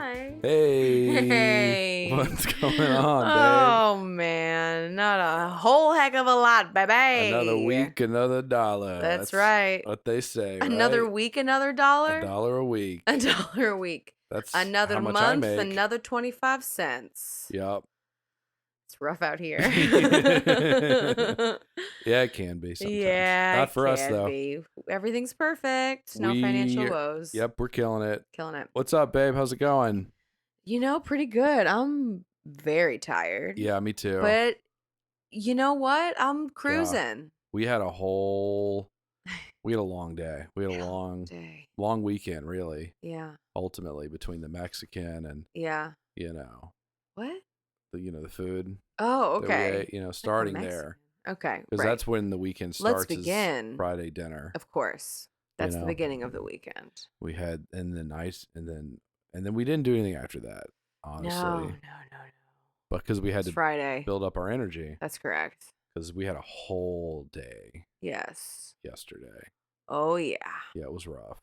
Hi. Hey. Hey. What's going on, Oh, man. Not a whole heck of a lot, baby. babe? Another week, another dollar. That's right. What they say, Another right? week, another dollar? $1 a week. $1 a week. That's Another how much I month, make. another 25 cents. Yup. It's rough out here. Yeah, it can be sometimes. Yeah, Not for it us, can though. be. Everything's perfect. No financial woes. Yep, we're killing it. Killing it. What's up, babe? How's it going? Pretty good. I'm very tired. Yeah, me too. But you know what? I'm cruising. We had a long day. We had a long weekend, really. Yeah. Ultimately, between the Mexican and, Yeah. What? the food. Oh, That we okay. ate, starting Mexican. there. Okay. Because Right. that's when the weekend starts. Let's begin. Is Friday dinner. Of course. That's the beginning of the weekend. We had, and then we didn't do anything after that, honestly. No. But because we had to Friday. build up our energy. That's correct. Because we had a whole day. Yes. Yesterday. Oh, yeah. Yeah, it was rough.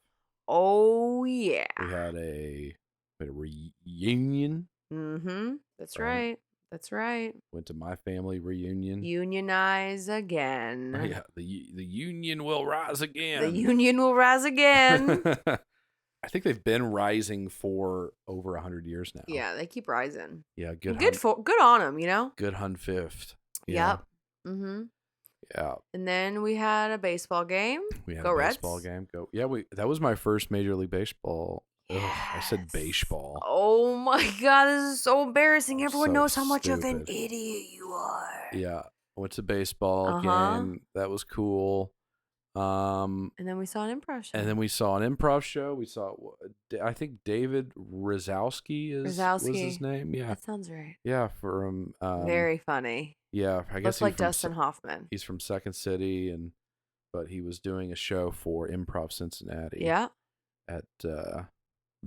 Oh, yeah. We had a reunion. Mm-hmm. That's right. That's right. Went to my family reunion. Unionize again. Oh, yeah, the union will rise again. The union will rise again. I think they've been rising for over 100 years now. Yeah, they keep rising. Yeah, good on them, Good Hun Fifth. Yeah. Yep. Mm-hmm. Yeah. And then we had a baseball game. We had Go a Reds. baseball game. Yeah, that was my first Major League Baseball. Yes. Ugh, I said baseball. Oh my God, this is so embarrassing. Everyone so knows how much of an stupid. idiot you are. Yeah. I went to baseball game. That was cool. And then we saw an improv show. We saw, I think David Rizowski was his name. Yeah. That sounds right. Yeah, from very funny. Yeah, I guess looks like Dustin Hoffman. He's from Second City, but he was doing a show for Improv Cincinnati. Yeah. At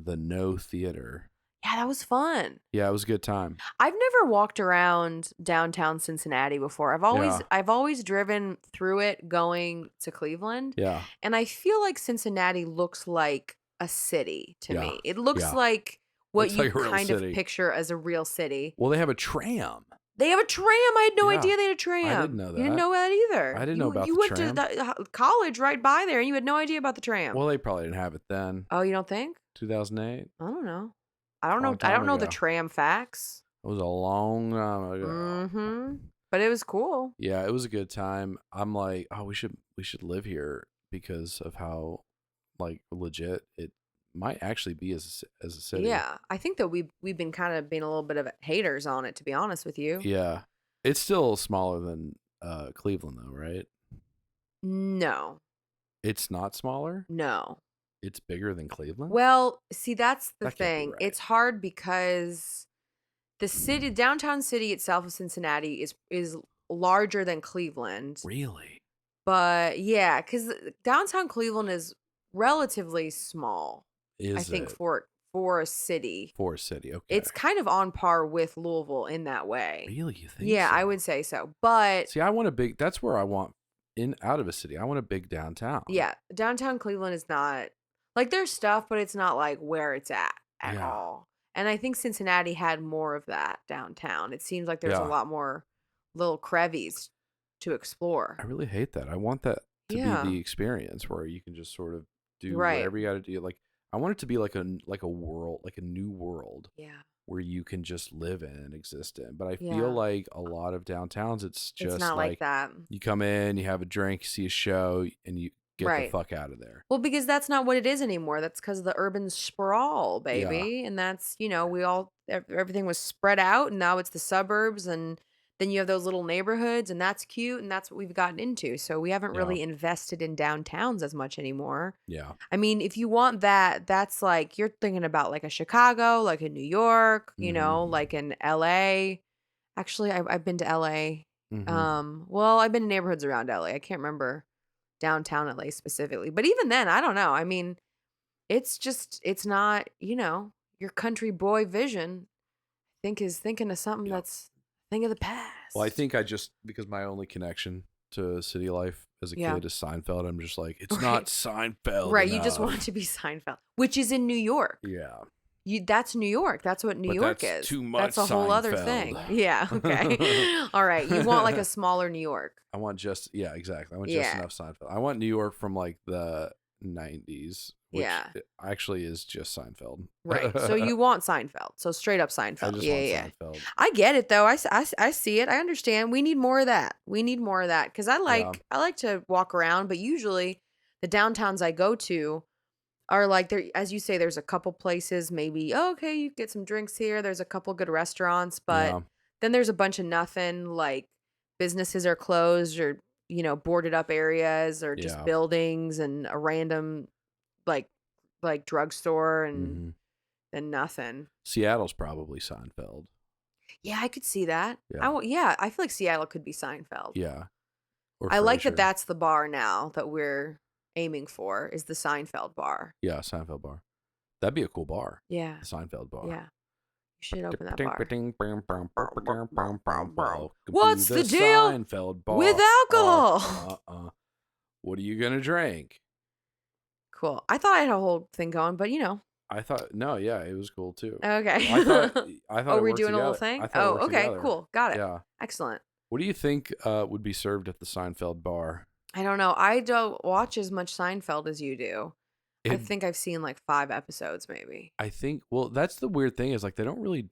the No Theater. Yeah, that was fun. Yeah, it was a good time. I've never walked around downtown Cincinnati before. I've always driven through it going to Cleveland. Yeah. And I feel like Cincinnati looks like a city to me. It looks like what you kind of picture as a real city. Well, they have a tram. They have a tram. I had no idea they had a tram. I didn't know that. You didn't know that either. I didn't know about the tram. You went to college right by there, and you had no idea about the tram. Well, they probably didn't have it then. Oh, you don't think? 2008. I don't know. I don't know the tram facts. It was a long time ago. Mm-hmm. But it was cool. Yeah, it was a good time. I'm like, oh, we should live here because of how legit it might actually be as a city. Yeah, I think that we've been kind of being a little bit of haters on it, to be honest with you. Yeah, it's still smaller than Cleveland, though, right? No, it's not smaller. No, it's bigger than Cleveland. Well, see, that's the thing. Right. It's hard because the downtown city itself of Cincinnati is larger than Cleveland. Really? But yeah, because downtown Cleveland is relatively small. I think for a city. For a city, okay. It's kind of on par with Louisville in that way. Really, you think? Yeah, so? I would say so. But see, I want a big. That's where I want out of a city. I want a big downtown. Yeah, downtown Cleveland is not there's stuff, but it's not where it's at all. And I think Cincinnati had more of that downtown. It seems like there's a lot more little crevices to explore. I really hate that. I want that to be the experience where you can just sort of do whatever you got to do. I want it to be like a world, like a new world. Yeah. Where you can just live in and exist in. But I feel like a lot of downtowns, it's not like that. You come in, you have a drink, see a show, and you get the fuck out of there. Well, because that's not what it is anymore. That's because of the urban sprawl, baby. Yeah. And that's, everything was spread out, and now it's the suburbs, and then you have those little neighborhoods, and that's cute, and that's what we've gotten into. So we haven't really invested in downtowns as much anymore. Yeah. I mean, if you want that, that's you're thinking about a Chicago, a New York, an LA. Actually, I've been to LA. Mm-hmm. Well, I've been in neighborhoods around LA. I can't remember downtown LA specifically. But even then, I don't know. I mean, it's not, your country boy vision, I think, is thinking of something that's thing of the past. Well, I think because my only connection to city life as a kid is Seinfeld, I'm just it's not Seinfeld. Right, enough. You just want it to be Seinfeld, which is in New York. Yeah. That's New York. That's what New But York that's is. too much That's a whole other Seinfeld. thing. Yeah. Okay. All right. You want like a smaller New York. I want just yeah, exactly. I want just Yeah. enough Seinfeld. I want New York from like the 90s, which Yeah. actually is just Seinfeld. Right. So you want Seinfeld. So straight up I Seinfeld. just Yeah, want yeah, yeah. Seinfeld. I get it though. I see it. I understand. We need more of that. We need more of that cuz Yeah. I like to walk around, but usually the downtowns I go to are like there, as you say, there's a couple places, maybe, oh, okay, you get some drinks here. There's a couple good restaurants, but Yeah. then there's a bunch of nothing, like businesses are closed or, boarded up areas or just Yeah. buildings and a random like drugstore and hmm then nothing. Seattle's probably Seinfeld. Yeah, I could see that. Yeah. Yeah, I feel like Seattle could be Seinfeld. Yeah. Or I like that Frasier. that's the bar now that we're aiming for is the Seinfeld bar. Yeah, Seinfeld bar. That'd be a cool bar. Yeah. The Seinfeld bar. Yeah. You should open that bar. Welcome What's to the the deal Seinfeld with bar. alcohol? What are you gonna drink? Cool. I thought I had a whole thing going, but I thought no, yeah, it was cool too. Okay. I thought Oh, it we're worked doing a little together. thing? I thought it Oh, worked okay. together. Cool. Got it. Yeah. Excellent. What do you think would be served at the Seinfeld bar? I don't know. I don't watch as much Seinfeld as you do. I It, think I've seen like 5 episodes maybe. I think. Well, that's the weird thing is like they don't really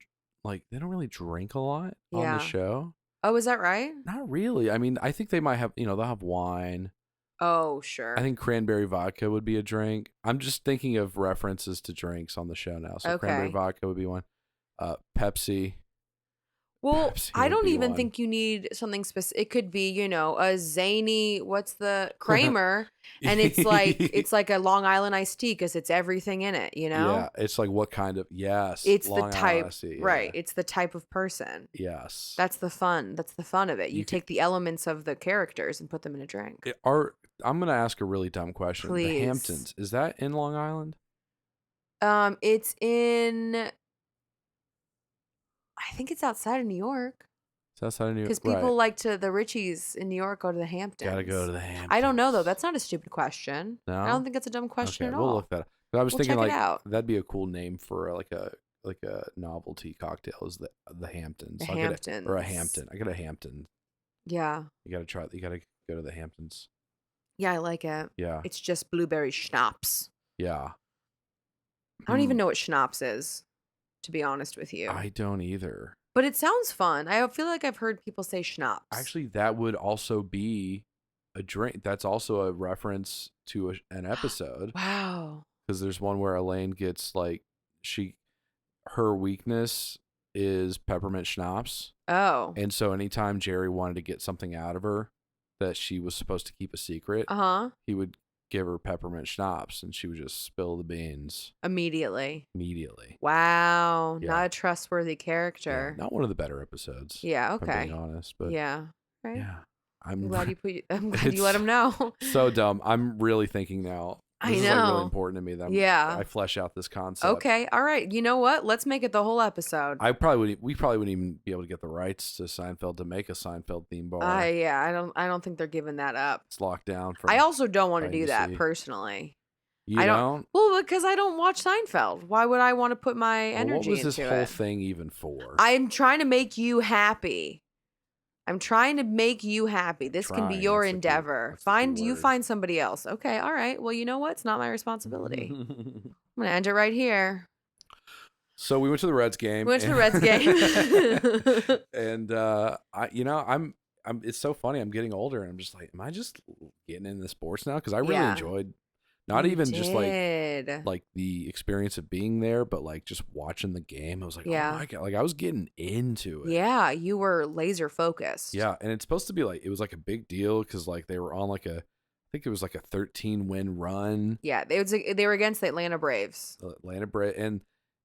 drink a lot on the Yeah. show. Oh, is that right? Not really. I mean, I think they might have. They'll have wine. Oh, I sure. think cranberry vodka would be a drink. I'm just thinking of references to drinks on the show now. So cranberry Okay. vodka would be one. Pepsi. Well, Pepsi I would don't be even one. think you need something specific. It could be, a zany, what's the Kramer, and it's like a Long Island iced tea because it's everything in it, Yeah, it's like what kind of It's the Long Island type, iced tea, right? yeah. It's the type of person. Yes. That's the fun. That's the fun of it. You You could take the elements of the characters and put them in a drink. I'm gonna ask a really dumb question. The Please. Hamptons, is that in Long Island? It's in. I think it's outside of New York Is that outside of New York? because people Right. the Richies in New York go to the Hamptons. Gotta go to the Hamptons. I don't know though. That's not a stupid question. No? I don't think it's a dumb question Okay, at we'll all. look that up. But I was We'll thinking check it like out. that'd be a cool name for like a novelty cocktail is the Hamptons. The I'll get or a Hamptons. Hampton. I get a Hampton. Yeah. You gotta try. You gotta go to the Hamptons. Yeah, I like it. Yeah. It's just blueberry schnapps. Yeah. I don't even know what schnapps is, to be honest with you. I don't either. But it sounds fun. I feel like I've heard people say schnapps. Actually, that would also be a drink. That's also a reference to an episode. Wow. Because there's one where Elaine gets like her weakness is peppermint schnapps. Oh. And so anytime Jerry wanted to get something out of her that she was supposed to keep a secret, he would give her peppermint schnapps and she would just spill the beans Immediately. Wow. Yeah. Not a trustworthy Yeah, character. not one of the better episodes. Yeah, If I'm okay. being honest, but Yeah. Right. yeah, I'm glad you let him know. so dumb. I'm really thinking now. I This is like really know. important to me that Yeah. I flesh out this concept. Okay. All right. You know what? Let's make it the whole episode. We probably wouldn't even be able to get the rights to Seinfeld to make a Seinfeld theme bar. Yeah, I don't think they're giving that up. It's locked down from I also don't want to do that NBC. personally. You I don't? Well, because I don't watch Seinfeld. Why would I want to put my Well, energy what was this into whole it? thing even for? I'm trying to make you happy. I'm trying to make you happy. This can be Trying, your that's the key- endeavor. that's the key word. Find somebody else. Okay, all right. Well, you know what? It's not my responsibility. I'm gonna end it right here. So we went to the Reds game. We went to the Reds game. And it's so funny. I'm getting older and I'm just like, am I just getting into sports now? Because I really Yeah. enjoyed not You even just did. like the experience of being there, but like just watching the game. I was like, Yeah. oh my God. Like I was getting into it. Yeah, you were laser focused. Yeah. And it's supposed to be like, it was like a big deal because like they were on like I think it was like a 13-win run. Yeah, they were against the Atlanta Braves. Atlanta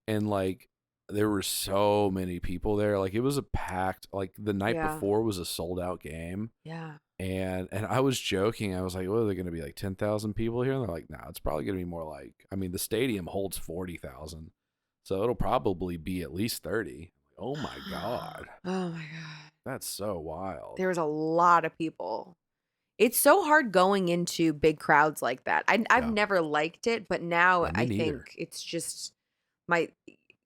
and like there were so many people there. Like it was a packed, like the night Yeah. before was a sold out game. Yeah. And I was joking. I was like, what are they going to be like 10,000 people here? And they're like, no, it's probably going to be more like, I mean, the stadium holds 40,000. So it'll probably be at least 30. Oh my God. Oh my God. That's so wild. There was a lot of people. It's so hard going into big crowds like that. I've Yeah. never liked it, but now Yeah, me I neither. think it's just my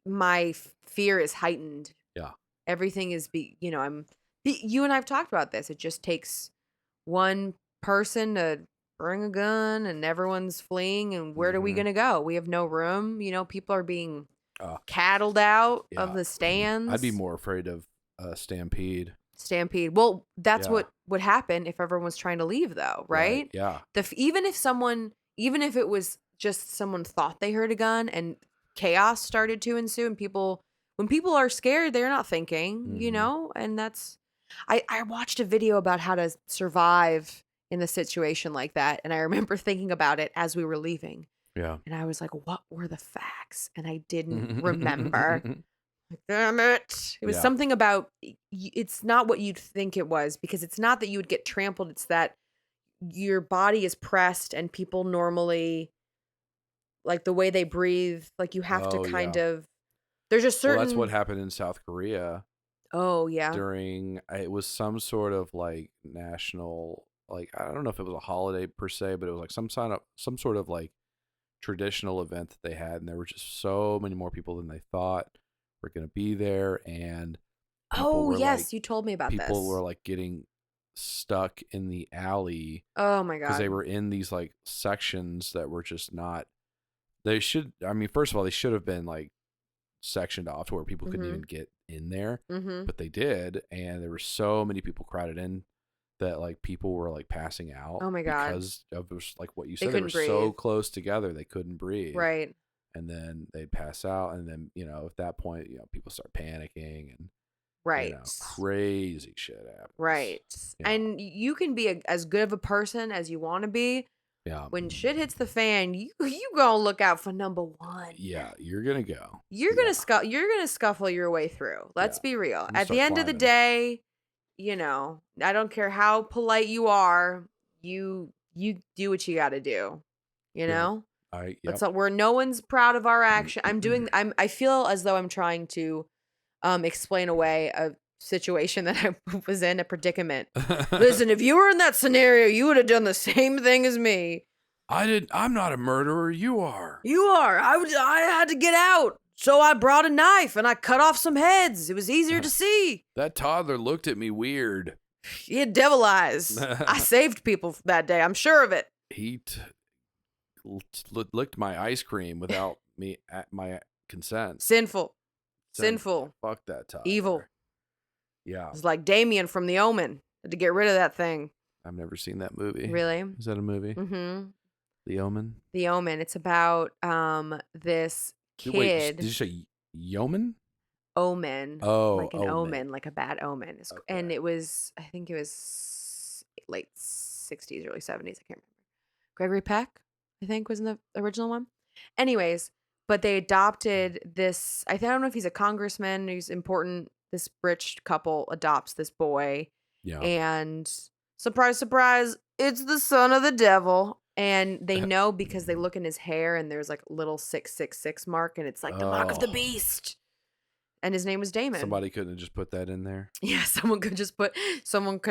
my fear is heightened. Yeah. Everything is you and I've talked about this. It just takes one person to bring a gun and everyone's fleeing, and where are we Mm-hmm. going to go? We have no room. People are being Uh, cattled out of yeah. the I'd be stands. more afraid of a stampede. Stampede. Well, that's Yeah. what would happen if everyone was trying to leave, though, Right. right? Yeah. Even if it was just someone thought they heard a gun and chaos started to ensue, and when people are scared, they're not thinking, Mm-hmm. and I watched a video about how to survive in a situation like that, and I remember thinking about it as we were leaving, Yeah. and I was like, what were the facts? And I didn't remember. Like, damn it. It was Yeah. something about it's not what you'd think it was, because it's not that you would get trampled. It's that your body is pressed and people normally, like the way they breathe, like you have to Oh, kind yeah. of, there's a Well, that's what certain, happened in South Korea oh, yeah. during, it was some sort of like national, like, I don't know if it was a holiday per se, but it was like some sort of like traditional event that they had. And there were just so many more people than they thought were going to be there. And people Oh, were like, yes. You told me about people this. were like getting stuck in the alley Oh, my because they God. were in these like sections that were just not, they should, I mean, first of all, they should have been like sectioned off to where people couldn't Mm-hmm. even get in there, Mm-hmm. but they did, and there were so many people crowded in that like people were like passing out Oh, my God. because of just, like what you They said, they were couldn't breathe. so close together they couldn't breathe, Right. and then they'd pass out, and then at that point people start panicking, and Right. crazy shit happens. Right. Yeah. And you can be as good of a person as you want to be. Yeah. When shit hits the fan, you gonna look out for number one. Yeah, you're gonna go. You're gonna scuffle your way through. Let's Yeah. be real. I'm gonna At the start end of the climbing. day, I don't care how polite you are. You do what you got to do. You Yeah. know. Yep. Where no one's proud of our action. I feel as though I'm trying to explain away a situation that I was in, a predicament. Listen, if you were in that scenario, you would have done the same thing as me. I'm not a murderer. You are. You are. I had to get out. So I brought a knife and I cut off some heads. It was easier to see. That toddler looked at me weird. He had devil eyes. I saved people that day. I'm sure of it. He licked my ice cream without me at my consent. Sinful. Sinful. Fuck that toddler. Evil. Yeah. It's like Damien from The Omen. Had to get rid of that thing. I've never seen that movie. Really? Is that a movie? Mm-hmm. The Omen? The Omen. It's about this kid. Wait, did you say Yeoman? Omen. Oh, like an omen. omen, like a bad omen. Okay. And I think it was late 60s, early 70s. I can't remember. Gregory Peck, I think, was in the original one. Anyways, but they adopted this. I don't know if he's a congressman. He's important. This rich couple adopts this boy. Yeah. And surprise, surprise, it's the son of the devil. And they know because they look in his hair and there's like a little 666 mark, and it's like the mark of the beast. And his name was Damon. Somebody couldn't have just put that in there. Yeah, someone could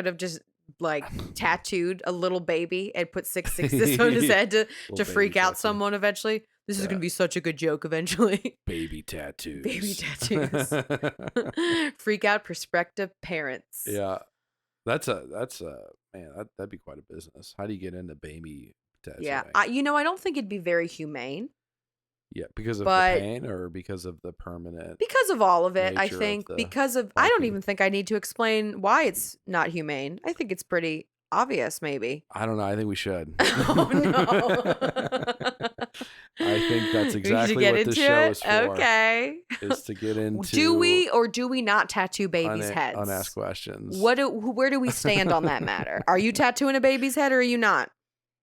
have just like tattooed a little baby and put 666 on his head to freak out someone eventually. This is going to be such a good joke eventually. Baby tattoos. Baby tattoos. Freak out prospective parents. Yeah. That's a man, that'd be quite a business. How do you get into baby tattooing? Yeah. I don't think it'd be very humane. Yeah, because of the pain or because of the permanent? Because of all of it, I nature think. of Because of, I don't even think I need to explain why it's not humane. I think it's pretty obvious, maybe. I don't know. I think we should. Oh, no. I think that's We should exactly get what this into show it? is for. Okay. Is to get into Do we or do we not tattoo babies' heads? unasked questions. Where do we stand on that matter? Are you tattooing a baby's head or are you not?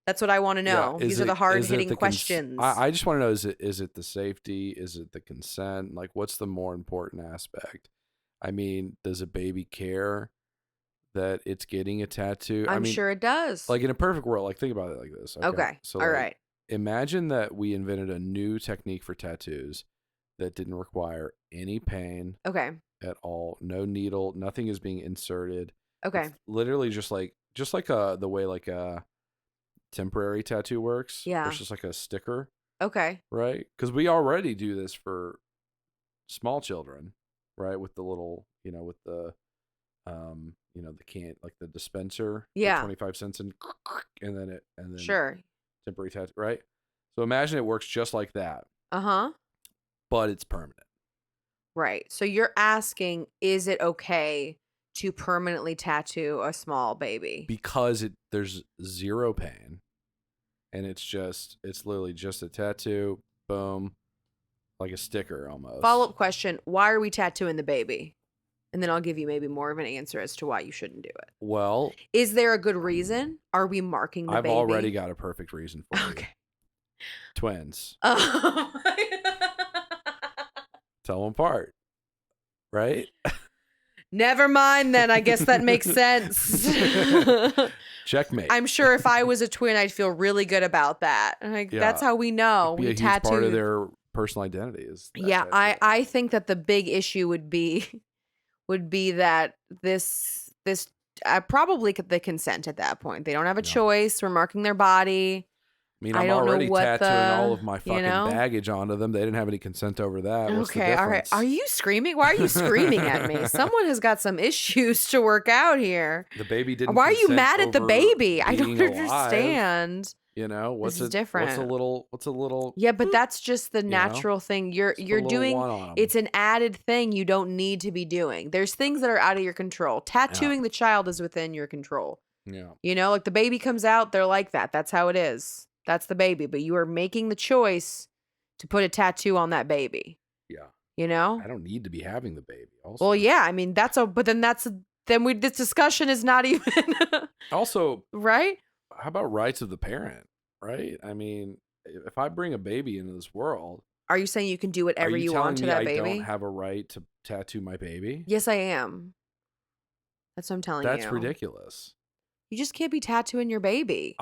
That's what I want to know. Yeah, These are the hard-hitting questions. I just want to know, is it the safety? Is it the consent? Like, what's the more important aspect? I mean, does a baby care that it's getting a tattoo? I'm I mean, sure it does. like in a perfect world, like think about it like this. Okay. So all like, right. Imagine that we invented a new technique for tattoos that didn't require any pain Okay. at all. No needle, nothing is being inserted. Okay. It's literally just like the way like a temporary tattoo works. Yeah. It's just like a sticker. Okay. right? Because we already do this for small children, right? With the little, with the, the can, like the dispenser, the Yeah. 25 cents and then Sure. temporary tattoo, right? So imagine it works just like that, Uh-huh. but it's permanent. Right. So you're asking, is it okay to permanently tattoo a small baby? Because there's zero pain, and it's literally just a tattoo, boom, like a sticker almost. Follow-up question, why are we tattooing the baby? And then I'll give you maybe more of an answer as to why you shouldn't do it. Well, Is there a good reason? Are we marking the I've baby? already got a perfect reason for you. Okay. Twins. Oh my Tell them apart. Right? Never mind then. I guess that makes sense. Checkmate. I'm sure if I was a twin, I'd feel really good about that. Like, that's how we know. It'd be a huge part of their personal identity. I think that the big issue would be that this probably the consent at that point. They don't have a choice. We're marking their body. I mean, I'm already tattooing all of my fucking baggage onto them. They didn't have any consent over that. What's the difference? All right. Are you screaming? Why are you screaming at me? Someone has got some issues to work out here. The baby didn't. Why are you mad at the baby? I don't alive. understand. What's different. What's a little? Yeah, but that's just the natural thing. You're doing. It's an added thing you don't need to be doing. There's things that are out of your control. Tattooing the child is within your control. Yeah. Like the baby comes out, they're like that. That's how it is. That's the baby. But you are making the choice to put a tattoo on that baby. Yeah. I don't need to be having the baby. Also. Well, yeah. I mean, this discussion is not even. Also. Right. How about rights of the parent? Right. I mean, if I bring a baby into this world, are you saying you can do whatever you want to that baby? I don't have a right to tattoo my baby? Yes, I am. That's what I'm telling you. That's ridiculous. You just can't be tattooing your baby.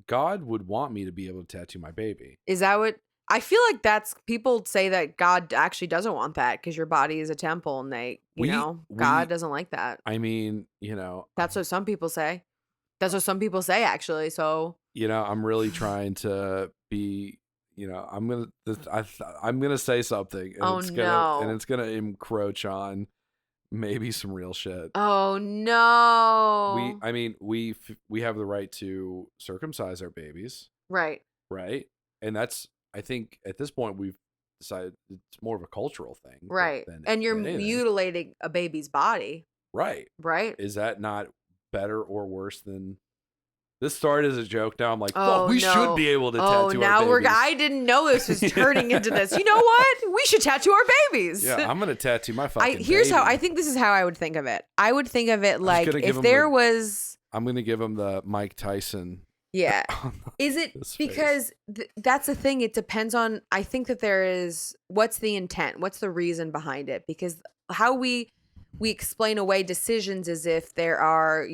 God would want me to be able to tattoo my baby. Is that what? I feel like people say that God actually doesn't want that because your body is a temple and God doesn't like that. I mean, that's what some people say. That's what some people say, actually. So, I'm really trying to be, I'm gonna say something, and it's gonna encroach on maybe some real shit. Oh no! We have the right to circumcise our babies, right? And I think at this point we've decided it's more of a cultural thing, right? And you're mutilating a baby's body, right? Is that not better or worse than? This started as a joke. Now I'm like, we should be able to tattoo our babies. I didn't know this was turning into this. You know what? We should tattoo our babies. Yeah, I'm gonna tattoo my fucking Here's baby. how I think this is how I would think of it. I would think of it like if there was. I'm gonna give him the Mike Tyson. Yeah. Is it because that's the thing? It depends on. I think that there is. What's the intent? What's the reason behind it? Because how we explain away decisions is if there are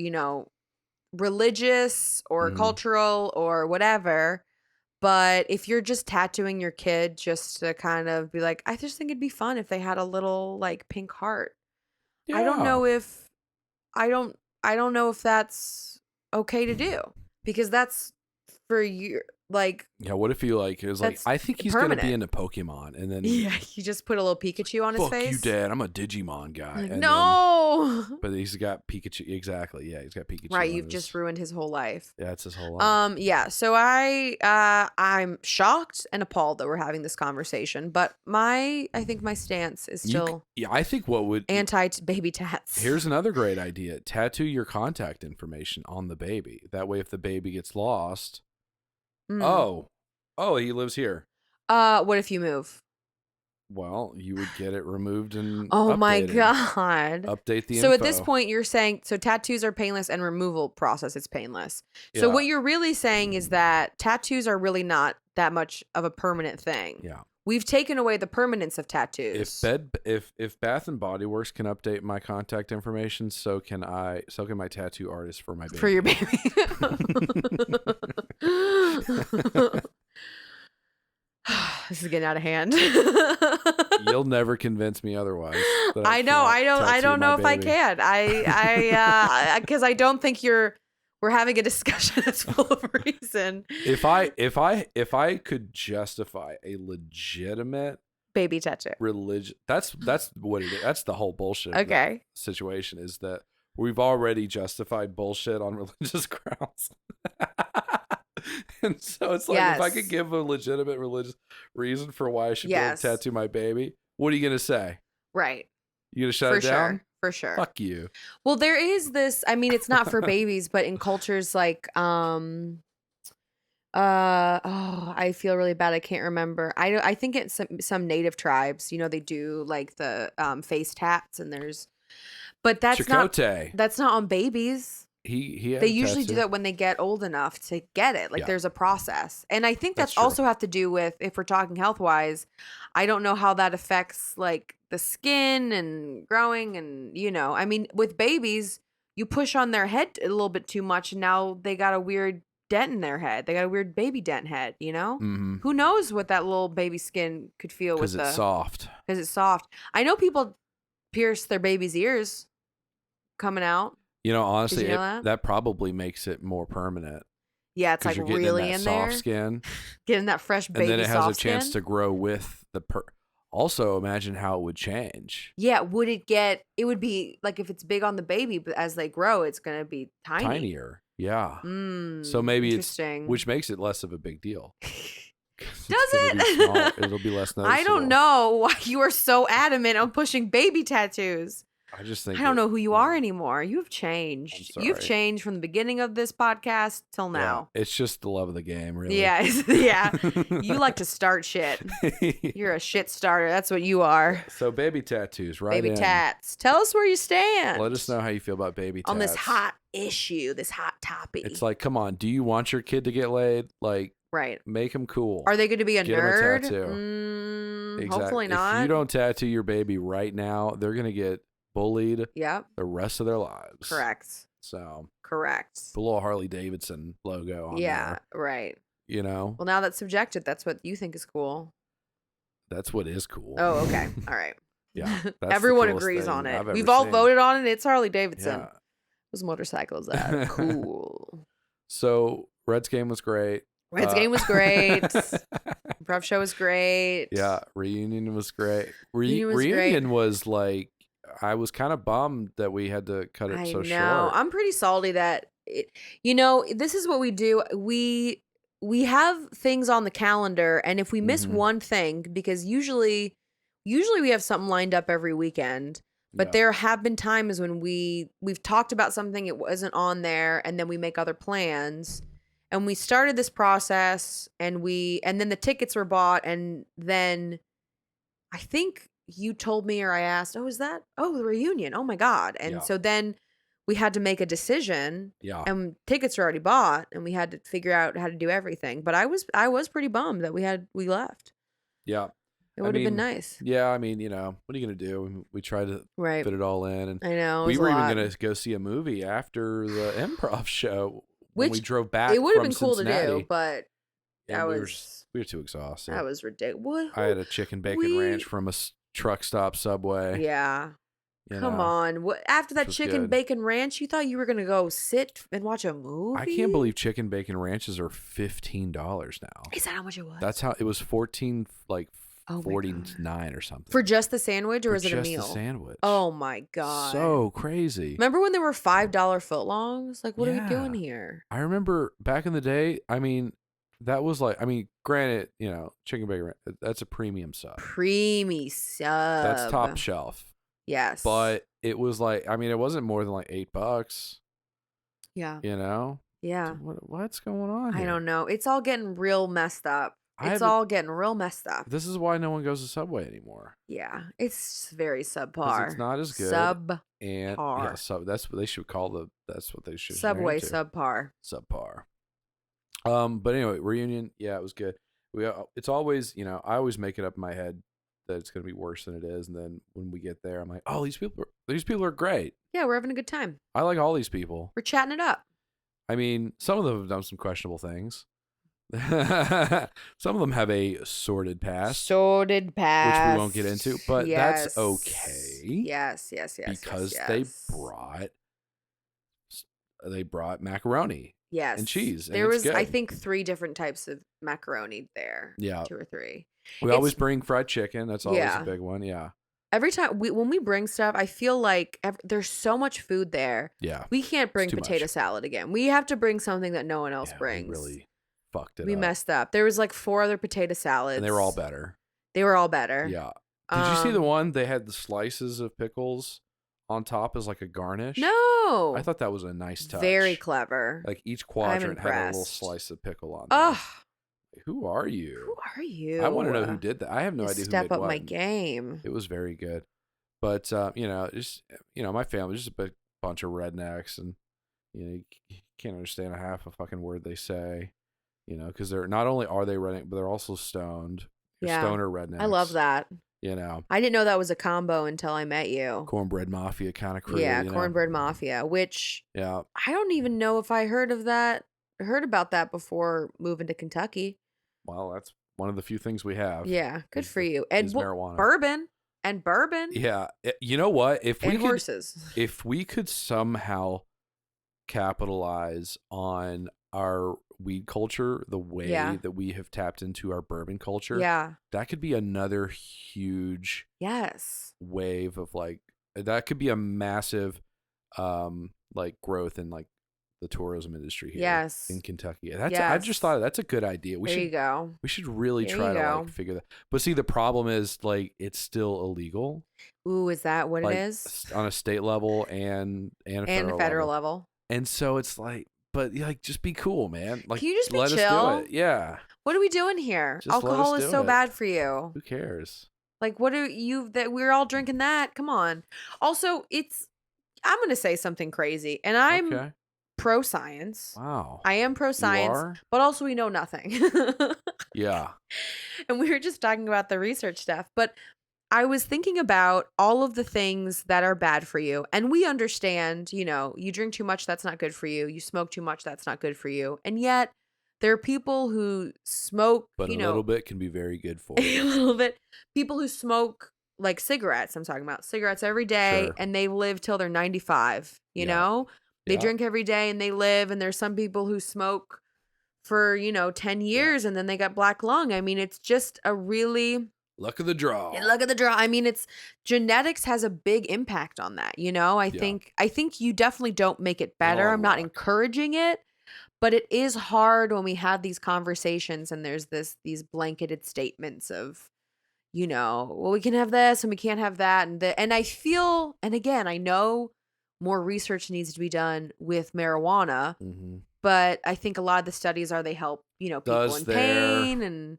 religious or cultural or whatever, but if you're just tattooing your kid just to kind of be like, I just think it'd be fun if they had a little like pink heart. Yeah. I don't know if that's okay to do because that's for you. Like, yeah, what if you is like, I think he's permanent. Gonna be into Pokemon, and then you just put a little Pikachu on his face. Fuck you, Dad. I'm a Digimon guy. Like, no, but he's got Pikachu. Exactly. Yeah, he's got Pikachu. Right, you've just ruined his whole life. Yeah, it's his whole life. Yeah. So I'm shocked and appalled that we're having this conversation, but I think my stance is still. I think what would anti-baby tats. Here's another great idea: tattoo your contact information on the baby. That way, if the baby gets lost. Oh, he lives here. What if you move? Well, you would get it removed and my God. Update the info. So at this point you're saying tattoos are painless and removal process is painless. Yeah. So what you're really saying is that tattoos are really not that much of a permanent thing. Yeah. We've taken away the permanence of tattoos. If Bath and Body Works can update my contact information, so can my tattoo artist for my baby. For your baby. This is getting out of hand. You'll never convince me otherwise. I don't know if I can. Because I don't think you're We're having a discussion that's full of reason. If I could justify a legitimate baby tattoo religion, that's what it is. That's the whole bullshit of okay that situation, is that we've already justified bullshit on religious grounds. And so it's like, if I could give a legitimate religious reason for why I should be able to tattoo my baby, what are you gonna say? Right. You gonna shut it down? For sure. Fuck you. Well, there is this, I mean, it's not for babies, but in cultures like I feel really bad. I can't remember. I think it's some native tribes, you know, they do like the face tats, and but that's Chakotay. That's not on babies. They usually do that when they get old enough to get it. Like there's a process. And I think that's also have to do with, if we're talking health wise, I don't know how that affects like the skin and growing, and you know, I mean, with babies, you push on their head a little bit too much, and now they got a weird dent in their head. They got a weird baby dent head, you know? Mm-hmm. Who knows what that little baby skin could feel with because it's soft. Because it's soft. I know people pierce their baby's ears coming out. You know, honestly, that probably makes it more permanent. Yeah, it's like you're getting really in that in soft there. skin. Getting that fresh baby soft skin. And then it has a chance to grow with the Also, imagine how it would change. Yeah, it would be like, if it's big on the baby, but as they grow, it's going to be tiny. Tinier. Yeah. So maybe which makes it less of a big deal. Does it? It'll be less noticeable. I don't know why you are so adamant on pushing baby tattoos. I just think I don't know who you are anymore. You've changed. You've changed from the beginning of this podcast till now. Yeah, it's just the love of the game, really. Yeah, yeah. You like to start shit. You're a shit starter. That's what you are. So baby tattoos, right? Baby tats. Tell us where you stand. Let us know how you feel about baby tats. On this hot issue, this hot topic. It's like, come on, do you want your kid to get laid? Like, right. Make them cool. Are they going to be a Get nerd? Them a tattoo. Exactly. Hopefully not. If you don't tattoo your baby right now, they're going to get bullied the rest of their lives. Correct. So correct. The little Harley Davidson logo on there. Right. You know? Well, now that's subjective. That's what you think is cool. That's what is cool. Oh, okay. All right. Yeah. Everyone agrees on it. We've all voted on it. It's Harley Davidson. Yeah. Those motorcycles are cool. So Red's game was great. Red's game was great. Improv show was great. Yeah, reunion was great. Reunion was like, I was kind of bummed that we had to cut it so short. I'm pretty salty that this is what we do. We have things on the calendar, and if we miss one thing, because usually we have something lined up every weekend, but there have been times when we've talked about something, it wasn't on there, and then we make other plans. And we started this process, and then the tickets were bought, and then I think you told me, or I asked, the reunion. Oh my God. And so then we had to make a decision. Yeah. And tickets were already bought, and we had to figure out how to do everything. But I was pretty bummed that we left. Yeah. It would have been nice. Yeah, I mean, what are you going to do? We tried to fit it all in. And I know. We were even going to go see a movie after the improv show. When we drove back, it would have been cool Cincinnati, to do, but we were too exhausted. That was ridiculous. I had a chicken bacon ranch from a truck stop Subway. Yeah, come on. After that chicken bacon ranch, you thought you were gonna go sit and watch a movie? I can't believe chicken bacon ranches are $15 now. Is that how much it was? That's how it was. 49 or something for just the sandwich, or is it a meal? Just the sandwich. Oh my God, so crazy. Remember when there were $5 footlongs? Like, what are we doing here? I remember back in the day. I mean, that was like, granted, chicken bacon, that's a premium sub. Preemie sub. That's top shelf. Yes, but it was like, it wasn't more than like $8. Yeah. Yeah. What's going on here? I don't know. It's all getting real messed up. All getting real messed up. This is why no one goes to Subway anymore. Yeah, it's very subpar. It's not as good. Subpar. That's what they should call that's what they should. Subway subpar. Subpar. But anyway, reunion. Yeah, it was good. It's always, I always make it up in my head that it's going to be worse than it is, and then when we get there, I'm like, oh, these people are great. Yeah, we're having a good time. I like all these people. We're chatting it up. Some of them have done some questionable things. Some of them have a sordid past, which we won't get into, but that's okay. Yes. Because they brought they brought macaroni and Yes. cheese, and There it's was, I good. think, 3 different types of macaroni there. Yeah. 2 or 3. We always It's bring fried chicken. That's always a yeah. big one. Yeah. Every time when we bring stuff, I feel like there's so much food there. Yeah. We can't It's bring too potato much. salad again. We have to bring something that no one else Yeah, we brings. really fucked it We up. messed up. There was like 4 other potato And they were all salads. better. They were all better. Yeah. Did you see the one they had the slices of pickles on top as like a garnish? I No. thought that was a nice touch. Very clever. Like each I'm quadrant had a little impressed. slice of pickle on there. Ugh. Who are Who you? are you? I want to know who did that. I have no To idea who step made up what. my game. It was very good. But just my family's just a big bunch of rednecks, and you can't understand a half a fucking word they say. Because they're not only are they redneck, but they're also stoned. They're Yeah. stoner rednecks. I love that. I didn't know that was a combo until I met you. Cornbread mafia kind of crew. Yeah, cornbread mafia, which Yeah. I don't even know if I heard about that before moving to Kentucky. Well, that's one of the few things we have. Yeah, good is for the- you. And is marijuana. bourbon. Yeah. You know what? And horses. If we could somehow capitalize on our weed culture the way that we have tapped into our bourbon culture, Yeah. that could be another huge Yes. wave of that could be a massive growth in the tourism industry here Yes. in Kentucky. I just thought that's a good idea. There you go. We should really There try you to go. figure that. But see, the problem is it's still illegal. Ooh, is that what it is? On a state level and a federal level. And so it's but just be cool, man. Can you just be let chill? us do it. Yeah. What are we doing here? Just let us Alcohol is do so it. bad for you. Who cares? Like, what are you that we're all drinking that? Come on. Also, I'm going to say something crazy, and I'm Okay. pro science. Wow. I am pro You science, are? but also we know nothing. Yeah. And we were just talking about the research stuff, but I was thinking about all of the things that are bad for you. And we understand, you drink too much, that's not good for you. You smoke too much, that's not good for you. And yet there are people who smoke, But a little bit can be very good for a you. little bit. People who smoke like cigarettes, I'm talking about cigarettes every day, Sure. and they live till they're 95, Yeah. They Yeah. drink every day and they live, and there's some people who smoke for, 10 years and then they got black lung. I mean, it's just a really Luck of the draw. luck of the draw. I mean, it's genetics has a big impact on that, I think you definitely don't make it better. all I'm not luck. encouraging it, but it is hard when we have these conversations and there's these blanketed statements of, well, we can have this and we can't have that. And I feel, and again, I know more research needs to be done with marijuana, Mm-hmm. but I think a lot of the studies they help, people in pain. And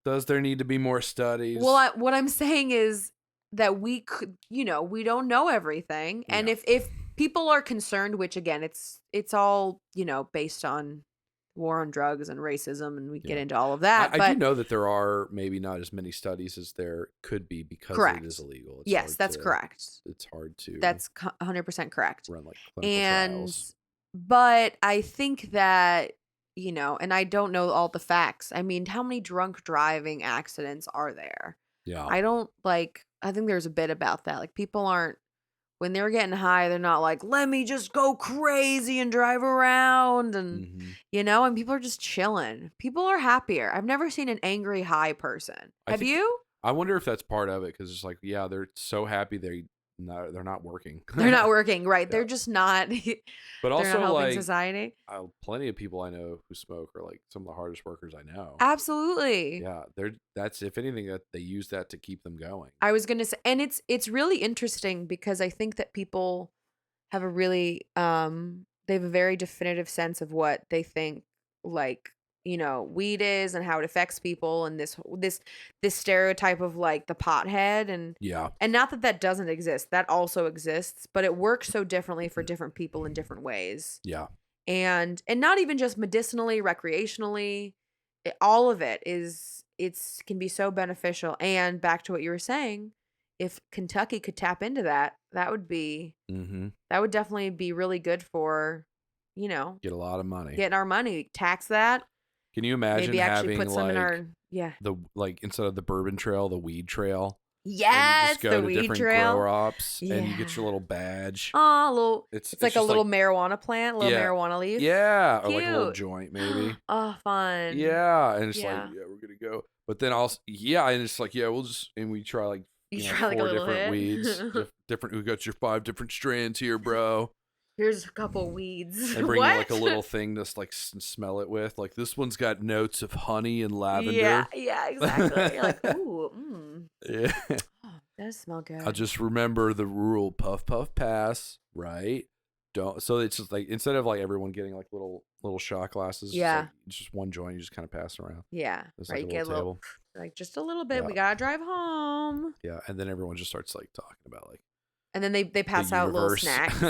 does there need to be more studies? well, what I'm saying is that we could, we don't know everything. And Yeah. if people are concerned, which again, it's all, based on war on drugs and racism, and we get into all of that. I do know that there are maybe not as many studies as there could be because Correct. it is illegal. It's yes, hard that's to- correct. It's hard to That's 100% correct. run clinical And, trials. but I think that, and I don't know all the facts. I mean, how many drunk driving accidents are there? Yeah. I think there's a bit about that. Like, people aren't, when they're getting high, they're not like, let me just go crazy and drive around. And, Mhm. And people are just chilling. People are happier. I've never seen an angry high person. I Have think- you? I wonder if that's part of it because it's they're so happy they're not working. They're not working, right? They're Yeah. just not. But They're also not helping society. plenty of people I know who smoke are some of the hardest workers I know. Absolutely. Yeah, that's if anything that they use that to keep them going. I was gonna say, and it's really interesting because I think that people have a really they have a very definitive sense of what they think weed is and how it affects people, and this stereotype of the pothead, and Yeah. not that doesn't exist, that also exists, but it works so differently for different people in different ways. Yeah. And not even just medicinally, recreationally, all of it can be so beneficial. And back to what you were saying, if Kentucky could tap into that, that would definitely be really good for, Get a lot of money. getting our money, tax that. Can you imagine Maybe actually having put some in our, yeah. the instead of the bourbon trail, the weed trail? And you just Yes, go the to weed different trail. grow ops and you get Yeah. your little badge. Oh, little. It's It's like a just little like, marijuana plant, little yeah, marijuana leaf. yeah, or like a little Cute. joint maybe. Oh, fun. Yeah, and it's like, Yeah. yeah, we're gonna go. But then also, yeah, and it's like, yeah, we'll just, and we try like, You you know, try like a 4 little different hit. weeds, different. We got your 5 different strands here, bro. Here's a couple weeds. And bring you like a What? little thing to like smell it with. Like this one's got notes of honey and Yeah, lavender. yeah, exactly. You're like, ooh, Yeah. oh, that does smell good. I'll just remember the rule: puff, puff, pass. Right? Don't. So it's just like instead of like everyone getting like little shot glasses, Yeah. it's just one joint. You just kind of pass around. Yeah. It's Right. like a You get little a little, table. like just a little bit. Yeah. We gotta drive home. Yeah, and then everyone just starts like talking about like And then they the pass out little universe. snacks.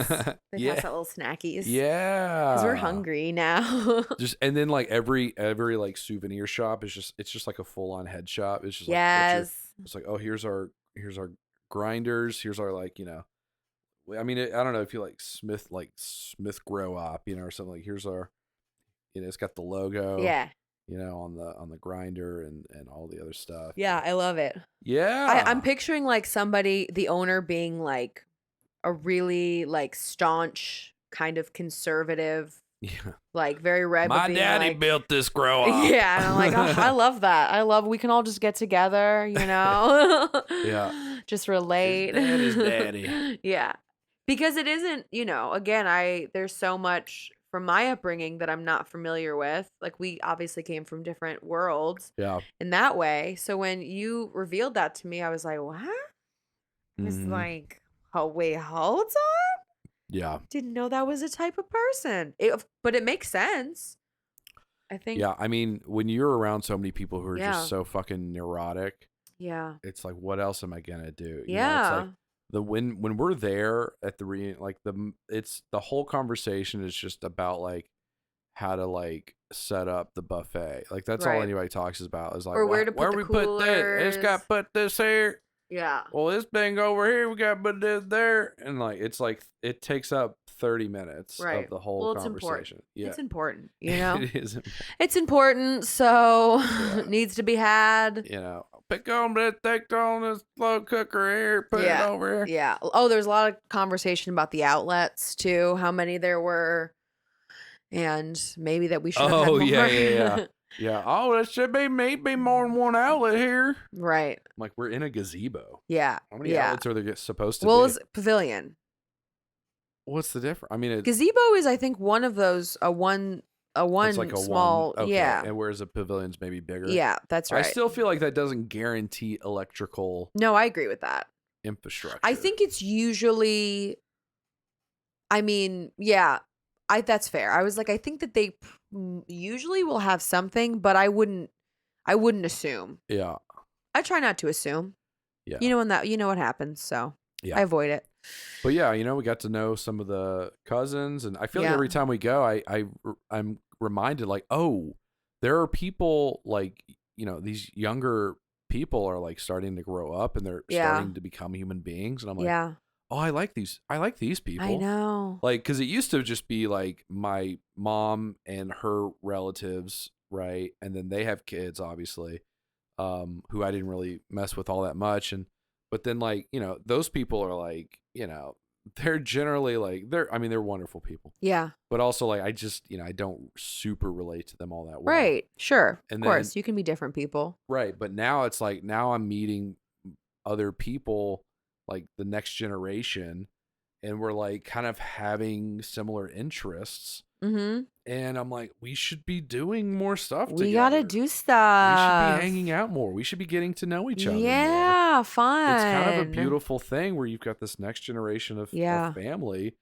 They Yeah. pass out little snackies. Yeah. Because we're hungry now. Just and then like every like souvenir shop is just like a full on head shop. It's just like Yes. it's like, oh, here's our grinders. Here's our like, you know, I mean, I don't know if you like Smith Grow Op, you know, or something like. Here's our, you know, it's got the logo. Yeah. You know, on the grinder and all the other stuff. Yeah, I love it. Yeah. I'm picturing like somebody, the owner being like a really like staunch kind of conservative, Yeah. like very red. My but being daddy like, built this grow op. yeah, and I'm like, oh, I love that. We can all just get together, you know? Yeah. Just relate. His daddy. Yeah. Because it isn't, you know, again, there's so much from my upbringing that I'm not familiar with. Like we obviously came from different worlds Yeah. in that way. So when you revealed that to me, I was like, what? It's Mhm. like, oh, wait, hold on. Yeah. Didn't know that was a type of person. But it makes sense. I think. Yeah. I mean, when you're around so many people who are Yeah. just so fucking neurotic, Yeah. it's like, what else am I gonna do? You know, Yeah. it's like when we're there at the it's the whole conversation is just about like how to like set up the buffet. Like that's all Right. anybody talks about is like, Or where to put where the we put this? It's got coolers. put this here. Yeah. Well, this thing over here, we got to put this there, and like it's like it takes up 30 minutes Right. of the whole Well, it's conversation. important. Yeah, It's important, you know? it is important. It's important, so Yeah. it needs to be had. You know, pick on this, take on this slow cooker here, put Yeah. it over here. Yeah. Oh, there's a lot of conversation about the outlets too, how many there were, and maybe that we should have had Oh more. yeah. Yeah. Oh, that should be maybe more than one outlet here. Right. I'm like, we're in a gazebo. Yeah. How many Yeah. outlets are there supposed to Well, be? it's pavilion. What's the difference? I mean, Gazebo is, I think, one of those one it's like a small. one. Okay. Yeah. And whereas a pavilion's maybe bigger. Yeah, that's right. I still feel like that doesn't guarantee electrical No, I agree with that. infrastructure. I think it's usually. I mean, yeah, that's fair. I was like, I think that they usually will have something, but I wouldn't assume. Yeah. I try not to assume. Yeah. You know what happens, so Yeah. I avoid it. But yeah, you know, we got to know some of the cousins, and I feel like Yeah. every time we go, I'm reminded like, oh, there are people like, you know, these younger people are like starting to grow up and they're Yeah. starting to become human beings, and I'm like, Yeah, oh, I like these people. I know. Like, because it used to just be like my mom and her relatives, right? And then they have kids, obviously, who I didn't really mess with all that much. But then, like, you know, those people are like, you know, they're generally like, they're wonderful people. Yeah, But also, like, I just, you know, I don't super relate to them all that well. right. Sure, And of course, you can be different people. Right. But now it's like, now I'm meeting other people, like the next generation, and we're like kind of having similar interests. Mm-hmm. And I'm like, we should be doing more stuff We together. gotta do We stuff. should be hanging out more. We should be getting to know each other more. Yeah, fun. It's kind of a beautiful thing where you've got this next generation of family,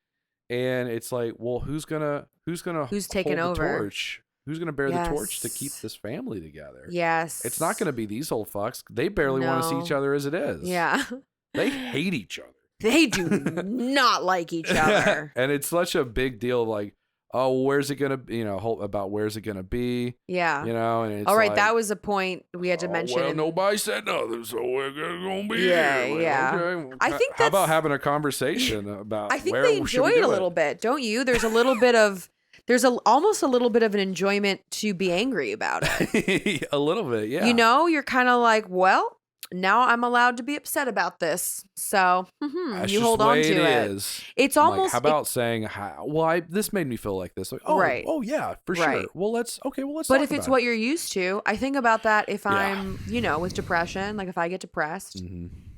and it's like, well, who's taking hold the over? torch? Who's gonna bear the torch to keep this family together? Yes. It's not gonna be these old fucks. They barely want to see each other as it is. Yeah. They hate each other. They do not like each other. And it's such a big deal, like, oh, where's it gonna be, you know, about where's it gonna be? Yeah. You know, and it's all right, like, that was a point we had to mention. Well, nobody said nothing, so we're gonna be Yeah, here. Like, yeah. Okay. I think how about that's- having a conversation about I think where they should enjoy we it do a little bit, don't you? There's a little bit of almost a little bit of an enjoyment to be angry about it. A little bit, yeah. You know, you're kind of like, well, now I'm allowed to be upset about this. So That's you just hold the on way to it it. is. It's I'm like, how almost about saying, this made me feel like this. Like, right, oh yeah, for right. sure. Well, let's But talk if it's about it. what you're used to, I think about that if Yeah. I'm, with depression, like if I get depressed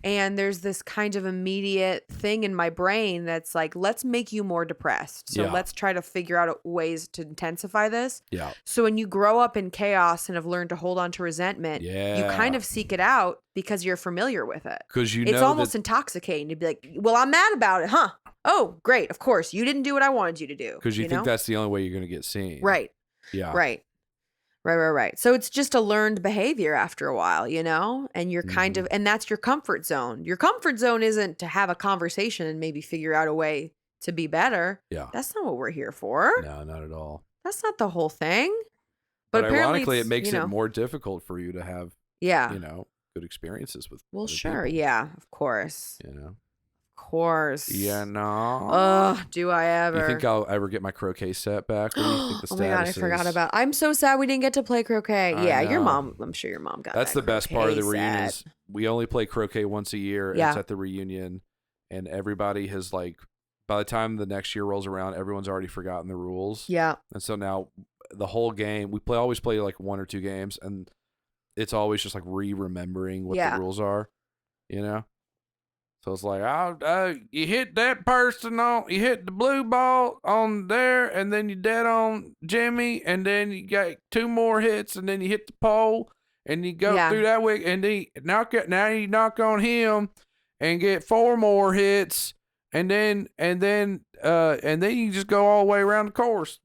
and there's this kind of immediate thing in my brain that's like, let's make you more depressed. So Yeah. let's try to figure out ways to intensify this. Yeah. So when you grow up in chaos and have learned to hold on to resentment, you kind of seek it out because you're familiar with it. Because It's almost intoxicating to be like, well, I'm mad about it, huh? Oh, great. Of course. You didn't do what I wanted you to do. Because you think that's the only way you're going to get seen. Right. Yeah. Right. Right. So it's just a learned behavior after a while, and you're kind of, and that's your comfort zone. Your comfort zone isn't to have a conversation and maybe figure out a way to be better. Yeah. That's not what we're here for. No, not at all. That's not the whole thing. But apparently ironically, it makes it more difficult for you to have, good experiences with well, other sure. people. Yeah, of course. Of course. Yeah, no. Oh, do I ever? You think I'll ever get my croquet set back? What do you think the status Oh my God, I forgot about. I'm so sad we didn't get to play croquet. I Yeah, know. your mom. I'm sure your mom got. That's that the best part of the croquet reunion. set. Is we only play croquet once a year. Yeah. It's at the reunion, and everybody has like. By the time the next year rolls around, everyone's already forgotten the rules. Yeah. And so now the whole game, always play like 1 or 2 games, and it's always just like remembering what the rules are, So it's like, you hit that person you hit the blue ball on there, and then you dead on Jimmy, and then you got 2 more hits, and then you hit the pole, and you go through that way, and then now you knock on him, and get 4 more hits, and then you just go all the way around the course.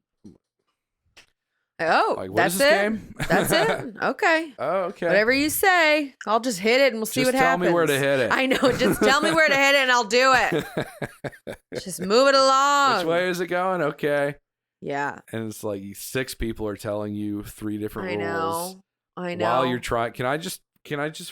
Oh, Like, what that's is this it. game? That's it. Okay. Oh, okay. Whatever you say, I'll just hit it and we'll see Just what tell happens. me where to hit it. I know. Just tell me where to hit it and I'll do it. Just move it along. Which way is it going? Okay. Yeah. And it's like 6 people are telling you 3 different rules. I know. While you're trying, can I just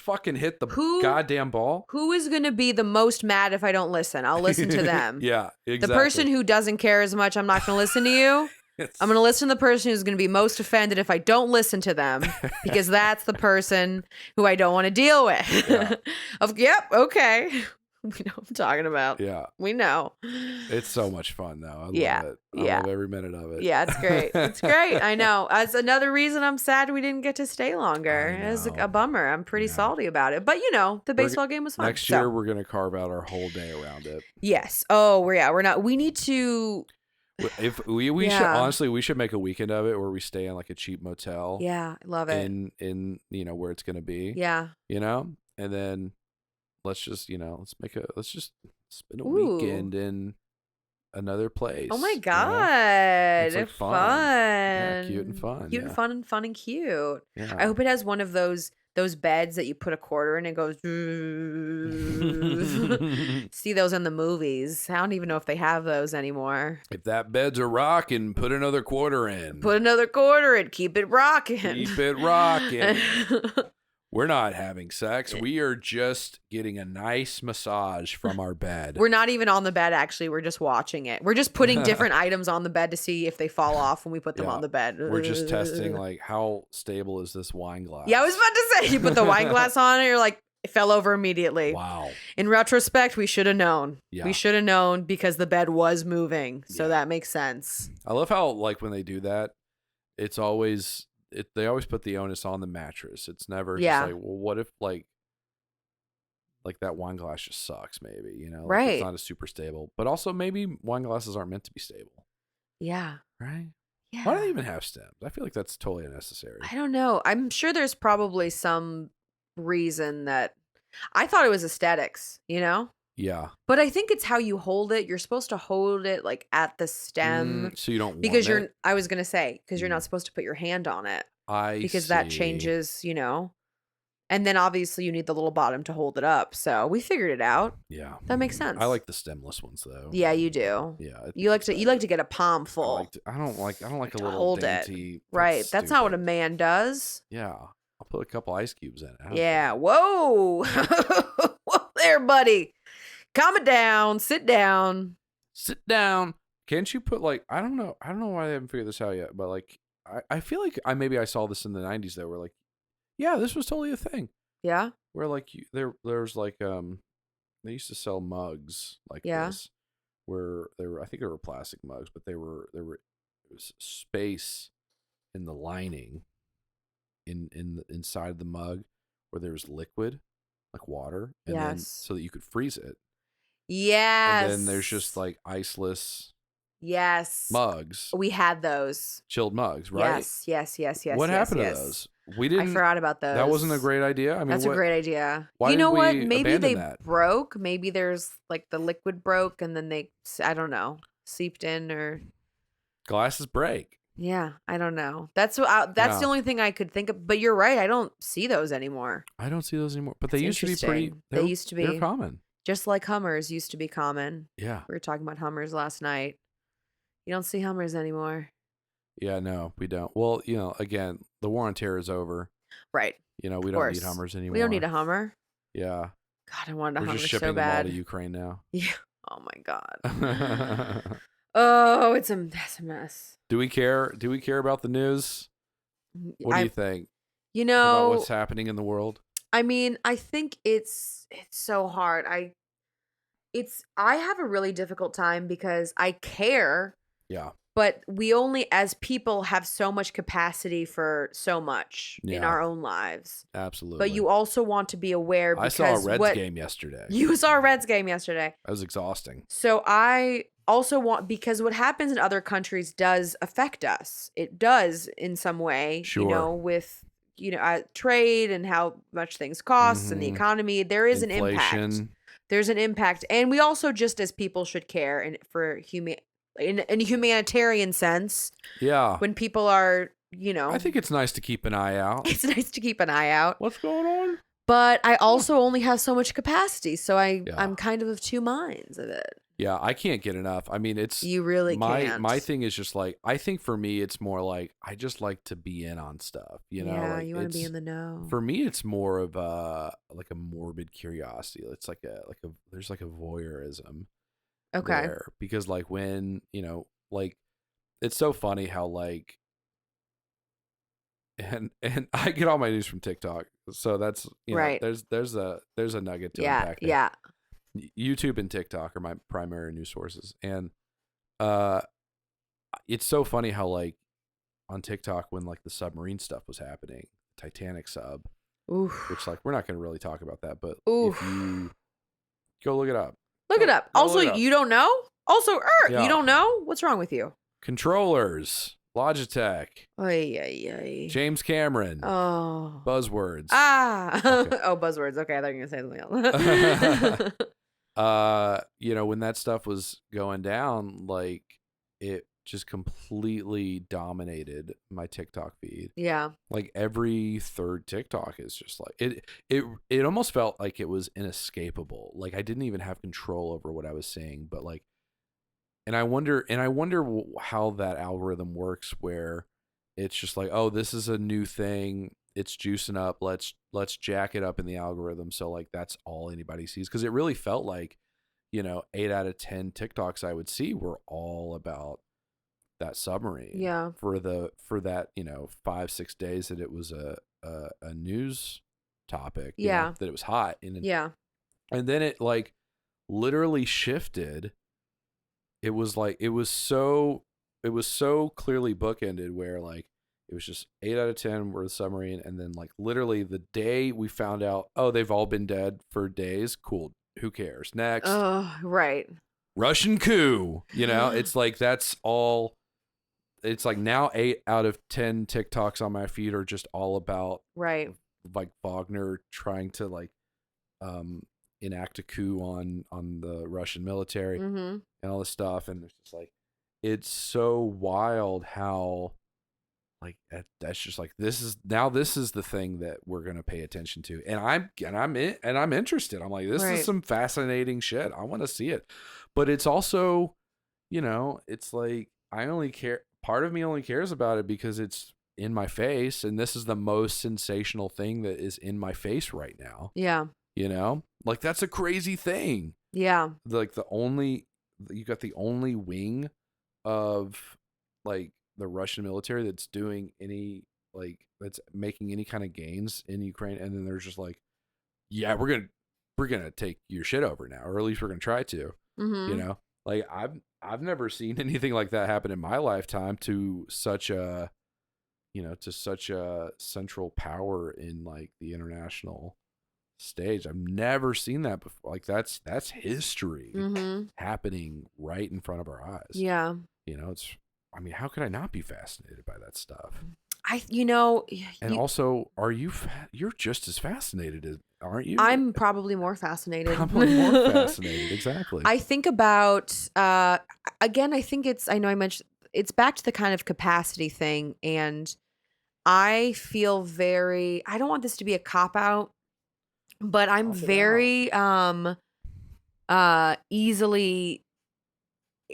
fucking hit the goddamn ball? Who is going to be the most mad if I don't listen? I'll listen to them. Yeah, exactly. The person who doesn't care as much, I'm not going to listen to you. I'm going to listen to the person who's going to be most offended if I don't listen to them, because that's the person who I don't want to deal with. Yeah. Yep, okay. We know what I'm talking about. Yeah. We know. It's so much fun, though. I love it. I love every minute of it. Yeah, it's great. It's great. I know. That's another reason I'm sad we didn't get to stay longer. It was a bummer. I'm pretty salty about it. But, the baseball game was fun. Next year, we're going to carve out our whole day around it. Yes. Oh, we're not. We need to... If we should, honestly, we should make a weekend of it where we stay in like a cheap motel. Yeah, I love it. In where it's gonna be. Yeah. And then let's just let's just spend a weekend in another place. Oh my God. It's like fun. Yeah, cute and fun. Cute and fun and fun and cute. Yeah. I hope it has one of those beds that you put a quarter in and it goes. See those in the movies. I don't even know if they have those anymore. If that bed's a rockin', put another quarter in. Put another quarter in. Keep it rocking. Keep it rocking. We're not having sex. We are just getting a nice massage from our bed. We're not even on the bed, actually. We're just watching it. We're just putting different items on the bed to see if they fall off when we put them on the bed. We're just testing, like, how stable is this wine glass? Yeah, I was about to say, you put the wine glass on and you're like, it fell over immediately. Wow. In retrospect, we should have known. Yeah. We should have known because the bed was moving. So that makes sense. I love how, like, when they do that, it's always... they always put the onus on the mattress. It's never just like, well, what if like that wine glass just sucks, maybe, like right? It's not as super stable, but also maybe wine glasses aren't meant to be stable. Yeah. Right. Yeah. Why do they even have stems? I feel like that's totally unnecessary. I don't know. I'm sure there's probably some reason that I thought it was aesthetics, Yeah. But I think it's how you hold it. You're supposed to hold it like at the stem. So you don't because want it? I was going to say, because you're not supposed to put your hand on it. Because see. that changes, And then obviously you need the little bottom to hold it up. So we figured it out. Yeah. That makes sense. I like the stemless ones though. Yeah, you do. Yeah. You like to get a palm full. I don't like a little hold dainty. it. Right. That's not what a man does. Yeah. I'll put a couple ice cubes in it. Yeah. Whoa. Whoa there, buddy. Calm it down. Sit down. Sit down. Can't you put like, I don't know why they haven't figured this out yet, but like I feel like maybe I saw this in the 90s though, where like, yeah, this was totally a thing. Yeah? where like there's like they used to sell mugs like Yeah. this where they were, I think they were plastic mugs, but it was space in the lining inside the mug where there was liquid like water, and then Yes. so that you could freeze it, and then there's just Yes. like iceless Yes. mugs, We had those. chilled mugs, right? Yes, yes, yes, What yes, yes, happened to yes. those? We I didn't. forgot about That wasn't a those. great idea. I mean, That's a what? great idea. Why You did know what? we Maybe abandon they that? broke. Maybe there's like the liquid broke and then I don't know, seeped in or Glasses break. yeah, I don't know. That's the Yeah, only thing I could think of. But you're right. I don't see those anymore. I don't see those anymore. But they That's used to be pretty. interesting. They used to They're be common. just like Hummers used to be common. Yeah. We were talking about Hummers last night. You don't see Hummers anymore. Yeah. No, we don't. Well, again, the war on terror is over. Right. We Of don't need course. Hummers We don't need anymore. a Hummer. Yeah. God, I wanted a We're just Hummer so shipping them all to bad. Ukraine now. Yeah. Oh my God. Oh, that's a mess. Do we care? Do we care about the news? What do you I think you about know, what's happening in the world? I mean, I think it's so hard. I have a really difficult time because I care, Yeah. but we only as people have so much capacity for so much in Yeah. our own lives. Absolutely. But you also want to be aware I saw a because Reds game yesterday. you saw a Reds game yesterday. That was exhausting. So I also want because what happens in other countries does affect us. It does in some way, Sure. with trade and how much things cost and the Mhm. economy. There is an impact. Inflation. There's an impact, and we also just as people should care and for in a humanitarian sense Yeah. when people are I think it's nice to keep an eye out. it's nice to keep an eye out. What's going on? But I also only have so much capacity, so Yeah. I'm kind of two minds of it. Yeah, I can't get enough. I mean, it's You really can't. my thing is just like, I think for me it's more like I just like to be in on stuff, Yeah, like you want to be in the know. for me it's more of like a morbid curiosity. It's like a there's like a voyeurism Okay. there because like when, like it's so funny how like and I get all my news from TikTok. So that's, Right. there's a nugget to Yeah, unpack there. yeah. YouTube and TikTok are my primary news sources. And uh it's so funny how like on TikTok when like the submarine stuff was happening, Titanic sub, Oof. which like we're not going to really talk about that, but Oof. if you go look it up. Look it up. Go Also, look it up. you don't know? Also, Yeah. you don't know? What's wrong with you? Controllers, Logitech, Ay, ay, ay. James Cameron, Oh. buzzwords. Ah. Okay. Oh, buzzwords. Okay, I thought you were going to say something else. When that stuff was going down, like it just completely dominated my TikTok feed. Yeah. Like every third TikTok is just like it almost felt like it was inescapable. Like I didn't even have control over what I was seeing, but like and I wonder how that algorithm works where it's just like, oh, this is a new thing, it's juicing up, let's jack it up in the algorithm so like that's all anybody sees, because it really felt like 8 out of 10 TikToks I would see were all about that submarine. Yeah. For that 5-6 days that it was a news topic. Yeah. That it was hot. Yeah. And then it like literally shifted. It was so clearly bookended where like it was just 8 out of 10 were the submarine, and then like literally the day we found out, oh, they've all been dead for days. Cool. Who cares? Next. Oh, right. Russian coup. It's like that's all. It's like now 8 out of 10 TikToks on my feed are just all about Right. like Wagner trying to like enact a coup on the Russian military Mm-hmm. and all this stuff, and it's just like it's so wild how like that's just like this is the thing that we're gonna pay attention to, and I'm interested. I'm like, this Right. is some fascinating shit. I want to see it, but it's also it's like I only care. Part of me only cares about it because it's in my face, and this is the most sensational thing that is in my face right now. Yeah. Like that's a crazy thing. Yeah. Like you got the only wing of like the Russian military that's doing any like that's making any kind of gains in Ukraine, and then there's just like yeah, we're gonna take your shit over now, or at least we're gonna try to. You Mhm. know, like I've never seen anything like that happen in my lifetime to such a to such a central power in like the international stage. I've never seen that before. Like that's history Mhm. happening right in front of our eyes. Yeah. It's I mean, how could I not be fascinated by that stuff? I you know, And you also, you're just as fascinated as aren't you? I'm probably more fascinated. Probably more fascinated, exactly. I think about again, I think I know I mentioned it's back to the kind of capacity thing, and I feel very I don't want this to be a cop out, but I'm Cop it out. very easily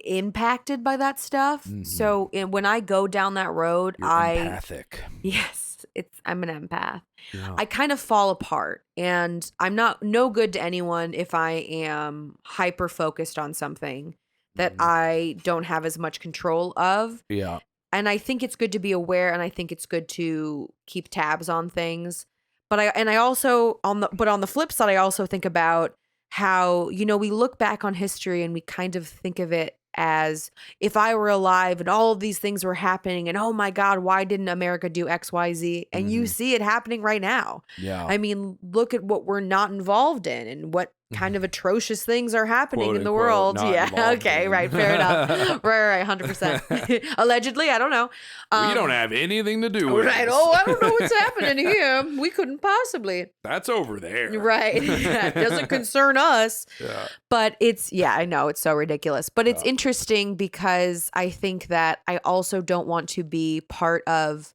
impacted by that stuff. Mhm. So when I go down that road, You're empathic. yes, I'm an empath. Yeah. I kind of fall apart, and I'm not no good to anyone if I am hyper focused on something that Mhm. I don't have as much control of. Yeah. And I think it's good to be aware, and I think it's good to keep tabs on things. But I also on the flip side, I also think about how, we look back on history and we kind of think of it as if I were alive and all of these things were happening and oh my God, why didn't America do XYZ? And you Mhm. see it happening right now. Yeah. I mean, look at what we're not involved in and what kind of atrocious things are happening Quote in the unquote world. not Yeah. involved Okay. in. Right. Fair enough. Right. 100%. Allegedly. I don't know. We don't Um, have anything to do with right. this. Oh, I don't know what's happening here. We couldn't possibly. That's over there. Right. Yeah, it doesn't concern us. Yeah. But yeah, I know it's so ridiculous. But it's Yeah. interesting because I think that I also don't want to be part of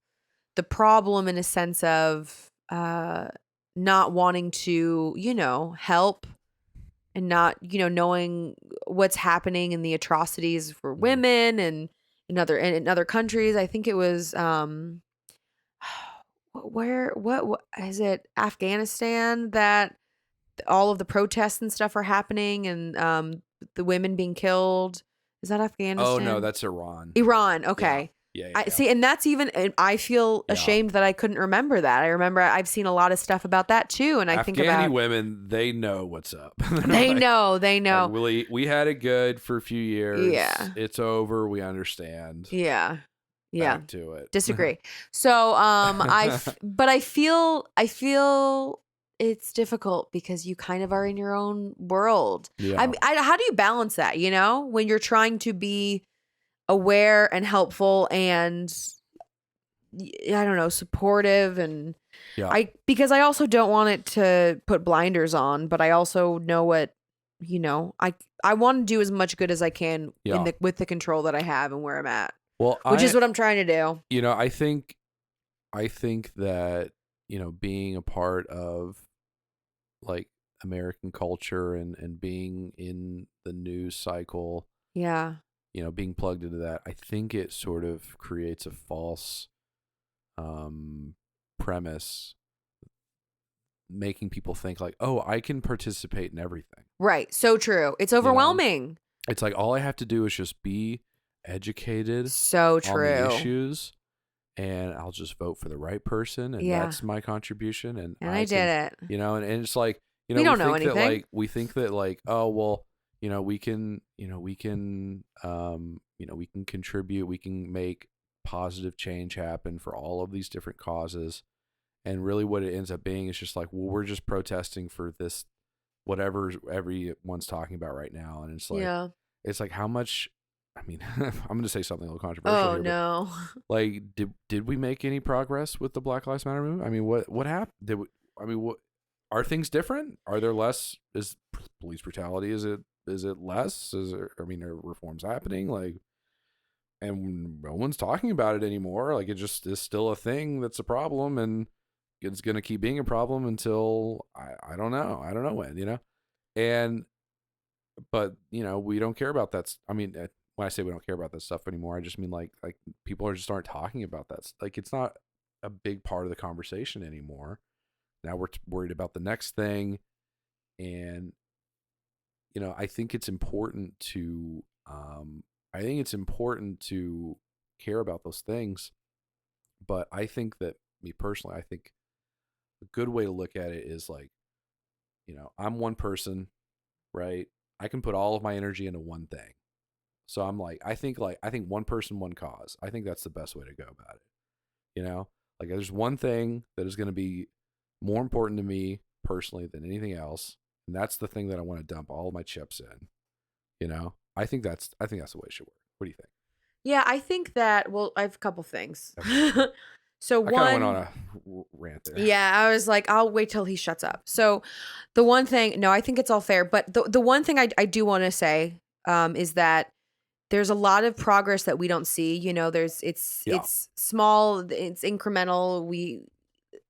the problem in a sense of not wanting to, help and not, knowing what's happening and the atrocities for Mhm. women and in other countries. I think it was what is it, Afghanistan, that all of the protests and stuff are happening and the women being killed. Is that Oh no, Afghanistan? that's Iran. Iran. Yeah. Okay. Yeah. Yeah. I Yeah. see, and that's even. And I feel Yeah. ashamed that I couldn't remember that. I remember I've seen a lot of stuff about that too, and I think Afghani about women, they know what's up. they like, know, they like know. we had it good for a few years. Yeah, It's over. We understand. yeah, yeah. Back to it. Disagree. So, but I feel it's difficult because you kind of are in your own world. Yeah. How do you balance that? When you're trying to be aware and helpful and I don't know, supportive and Yeah. because I also don't want it to put blinders on, but I also know what, I want to do as much good as I can Yeah. with the control that I have and where I'm at, Well, which is what I'm trying to do. I think that, being a part of like American culture and being in the news cycle, Yeah. being plugged into that, I think it sort of creates a false um premise, making people think like, "Oh, I can participate in everything." Right. So true. It's You know? overwhelming. It's like all I have to do is just be educated So on the true. issues, and I'll just vote for the right person, and Yeah. that's my contribution, and And I I did can, it. and it's like, We we don't know think that anything. oh well, we can contribute, we can make positive change happen for all of these different causes, and really what it ends up being is just like, well, we're just protesting for this whatever everyone's talking about right now, and Yeah. it's like how much. I mean, I'm going to say something a little controversial Oh here, but no. like, did we make any progress with the Black Lives Matter movement? I mean, what happened? What are things different? Are there less? Is police brutality? Is it less? Are reforms happening? Like, and no one's talking about it anymore. Like, it just is still a thing that's a problem, and it's gonna keep being a problem until I don't know. I don't know when. And but we don't care about that. I mean, when I say we don't care about that stuff anymore, I just mean like people just aren't talking about that. Like, it's not a big part of the conversation anymore. Now we're worried about the next thing, and I think it's important to care about those things. But I think that, me personally, I think a good way to look at it is like, I'm one person, right? I can put all of my energy into one thing. So I'm like, I think one person, one cause. I think that's the best way to go about it. Like there's one thing that is going to be more important to me personally than anything else, and that's the thing that I want to dump all of my chips in. I think that's the way it should work. What do you think? Yeah, I think that, well, I have a couple things. Okay. So I kind of went on one, a rant there. yeah, I was like, I'll wait till he shuts up. So the one thing, no, I think it's all fair. But the one thing I do want to say is that there's a lot of progress that we don't see. Yeah. It's small, it's incremental.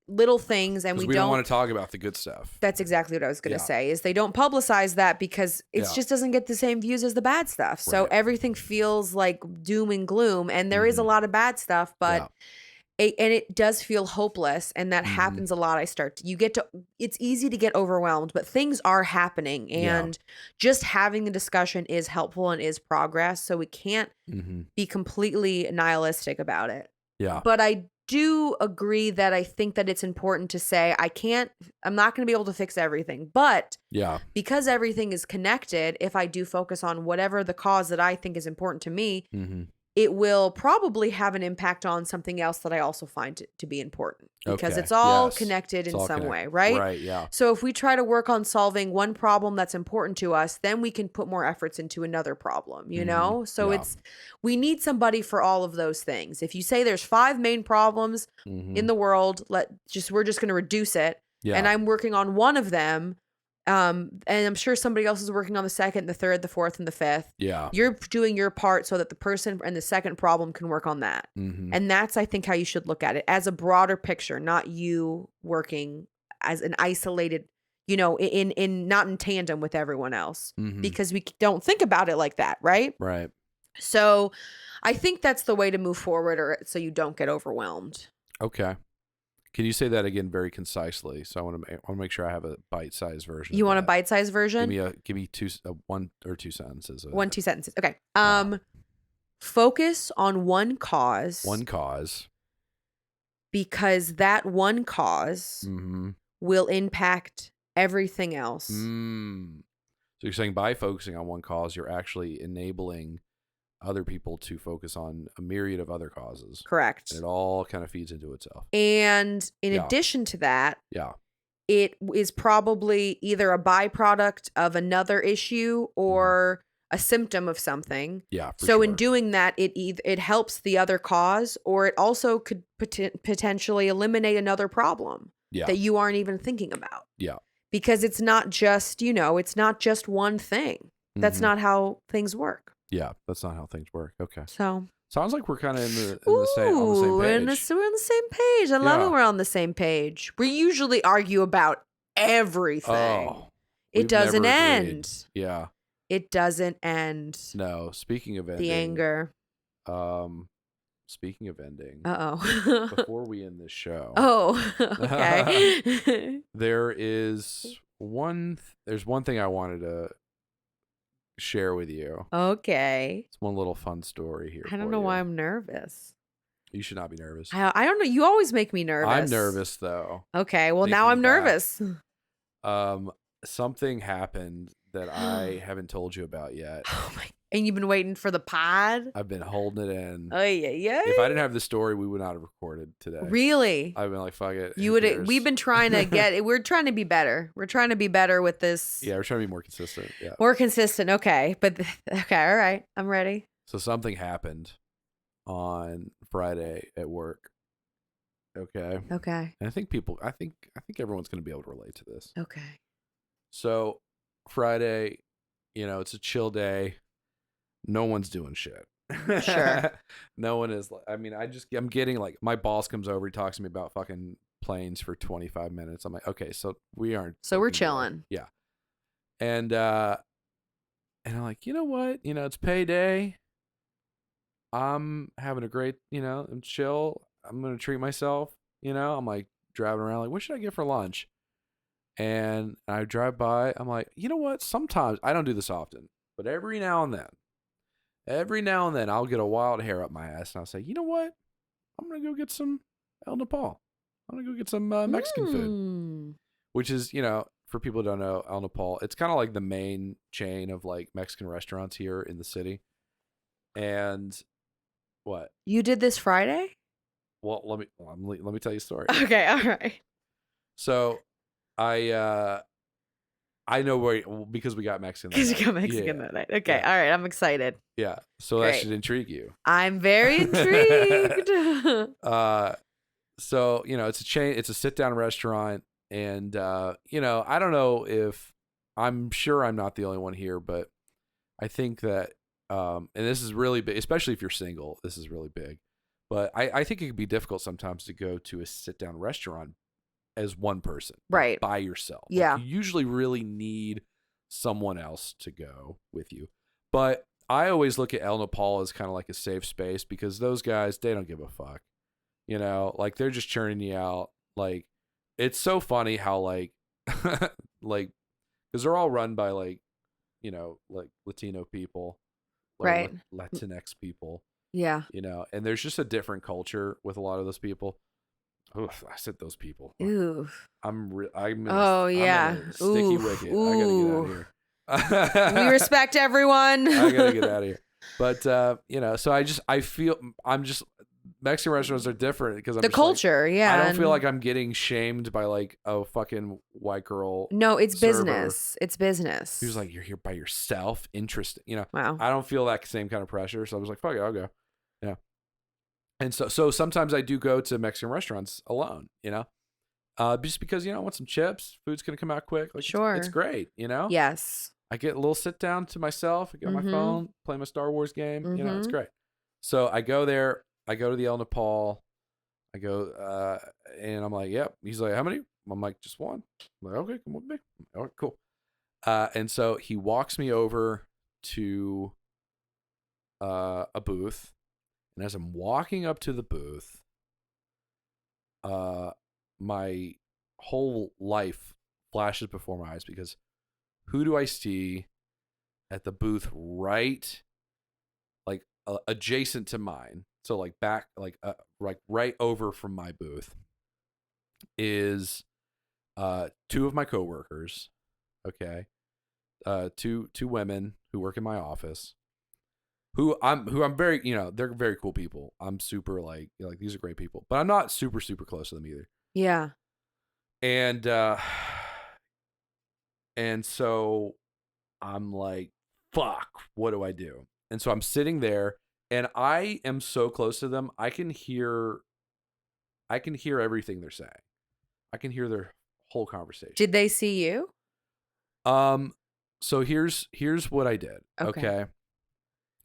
Little things, and Because we we don't don't. want to talk about the good stuff. That's exactly what I was going to Yeah. say, is they don't publicize that because it Yeah. just doesn't get the same views as the bad stuff. So Right. everything feels like doom and gloom, and there is a lot of bad stuff, but and it does feel hopeless, and that happens a lot. It's easy to get overwhelmed, but things are happening, and just having the discussion is helpful and is progress. So we can't be completely nihilistic about it. Yeah. But I do agree that I think that it's important to say I'm not going to be able to fix everything, but because everything is connected, if I do focus on whatever the cause that I think is important to me, it will probably have an impact on something else that I also find to be important, because it's all connected in some way, right? Right, yeah. So if we try to work on solving one problem that's important to us, then we can put more efforts into another problem, So we need somebody for all of those things. If you say there's 5 main problems in the world, we're just going to reduce it. Yeah. And I'm working on one of them. And I'm sure somebody else is working on the second, the third, the fourth, and the fifth. Yeah. You're doing your part so that the person in the second problem can work on that. And that's, I think, how you should look at it, as a broader picture, not you working as an isolated, in not in tandem with everyone else, because we don't think about it like that, right? Right. So I think that's the way to move forward, or so you don't get overwhelmed. Okay. Can you say that again very concisely? So I want to make sure I have a bite-sized version. You want a bite-sized version? Give me one or two sentences. 2 sentences. Okay. Focus on one cause. One cause. Because that one cause will impact everything else. So you're saying by focusing on one cause, you're actually enabling other people to focus on a myriad of other causes. Correct. And it all kind of feeds into itself. And in addition to that, it is probably either a byproduct of another issue or a symptom of something. Yeah. So in doing that, it helps the other cause, or it also could potentially eliminate another problem that you aren't even thinking about. Yeah. Because it's not just, it's not just one thing. That's not how things work. Yeah, that's not how things work. Okay. So sounds like we're kind of on the same page. We're on the same page. I love it. We're on the same page. We usually argue about everything. Oh, it doesn't end. Yeah. It doesn't end. No. Speaking of ending, the anger. Speaking of ending. Uh-oh. Before we end this show. Oh, okay. There's one thing I wanted to share with you. Okay. It's one little fun story here. I don't know why I'm nervous. You should not be nervous. I don't know. You always make me nervous. I'm nervous though. Okay. Well, now I'm nervous. Something happened that I haven't told you about yet. Oh my! And you've been waiting for the pod? I've been holding it in. Oh yeah. If I didn't have the story, we would not have recorded today. Really? I've been like, fuck it. You would. We've been trying to get it. We're trying to be better. We're trying to be better with this. Yeah, we're trying to be more consistent. Yeah. More consistent. Okay. But okay. All right. I'm ready. So something happened on Friday at work. Okay. Okay. And I think everyone's going to be able to relate to this. Okay. So Friday, it's a chill day. No one's doing shit. Sure. No one is. I'm getting like, my boss comes over. He talks to me about fucking planes for 25 minutes. I'm like, okay, so we aren't. So we're chilling. Yeah. And I'm like, you know what? It's payday. I'm having a great, I'm chill. I'm going to treat myself. I'm like driving around like, what should I get for lunch? And I drive by. I'm like, you know what? Sometimes, I don't do this often, but every now and then I'll get a wild hair up my ass and I'll say, you know what? I'm going to go get some El Nopal. I'm going to go get some Mexican food, which is, for people who don't know, El Nopal, it's kind of like the main chain of like Mexican restaurants here in the city. And what? You did this Friday? Well, let me tell you a story. Okay, all right. So I know where because we got Mexican. Because you got Mexican that night. Okay, all right. I'm excited. Yeah, so Great. that should intrigue you. I'm very intrigued. So it's a chain. It's a sit-down restaurant, and I don't know if I'm sure I'm not the only one here, but I think that and this is really big, especially if you're single. This is really big, but I think it can be difficult sometimes to go to a sit-down restaurant as one person, right, by yourself. Yeah, you usually really need someone else to go with you. But I always look at El Nopal as kind of like a safe space because those guys, they don't give a fuck. Like they're just churning you out. Like it's so funny how like like because they're all run by like like Latino people, right, Latinx people. Yeah, and there's just a different culture with a lot of those people. Oof, I said those people. Ooh. I'm in a sticky wicket. Ooh. I gotta get out of here. We respect everyone. I gotta get out of here. But so I feel I'm just Mexican restaurants are different because the culture. Like, I don't feel like I'm getting shamed by like a fucking white girl. No, it's business. It's business. He was like, "You're here by yourself." Interesting. Wow. I don't feel that same kind of pressure, so I was like, "Fuck it, I'll go." Yeah. And so sometimes I do go to Mexican restaurants alone, just because, I want some chips. Food's going to come out quick. Like, sure. It's great, Yes. I get a little sit down to myself. I get on my phone, play my Star Wars game. It's great. So I go there. I go to the El Nopal. I go, and I'm like, yep. He's like, how many? I'm like, just one. I'm like, okay, come with me. All right, cool. And so he walks me over to a booth. And as I'm walking up to the booth, my whole life flashes before my eyes because who do I see at the booth right, like adjacent to mine? So like back, like right over from my booth is two of my coworkers. Okay, two women who work in my office. Who I'm very, they're very cool people. I'm super like these are great people, but I'm not super close to them either. Yeah. And so I'm like, fuck, what do I do? And so I'm sitting there and I am so close to them. I can hear everything they're saying. I can hear their whole conversation. Did they see you? So here's what I did. Okay.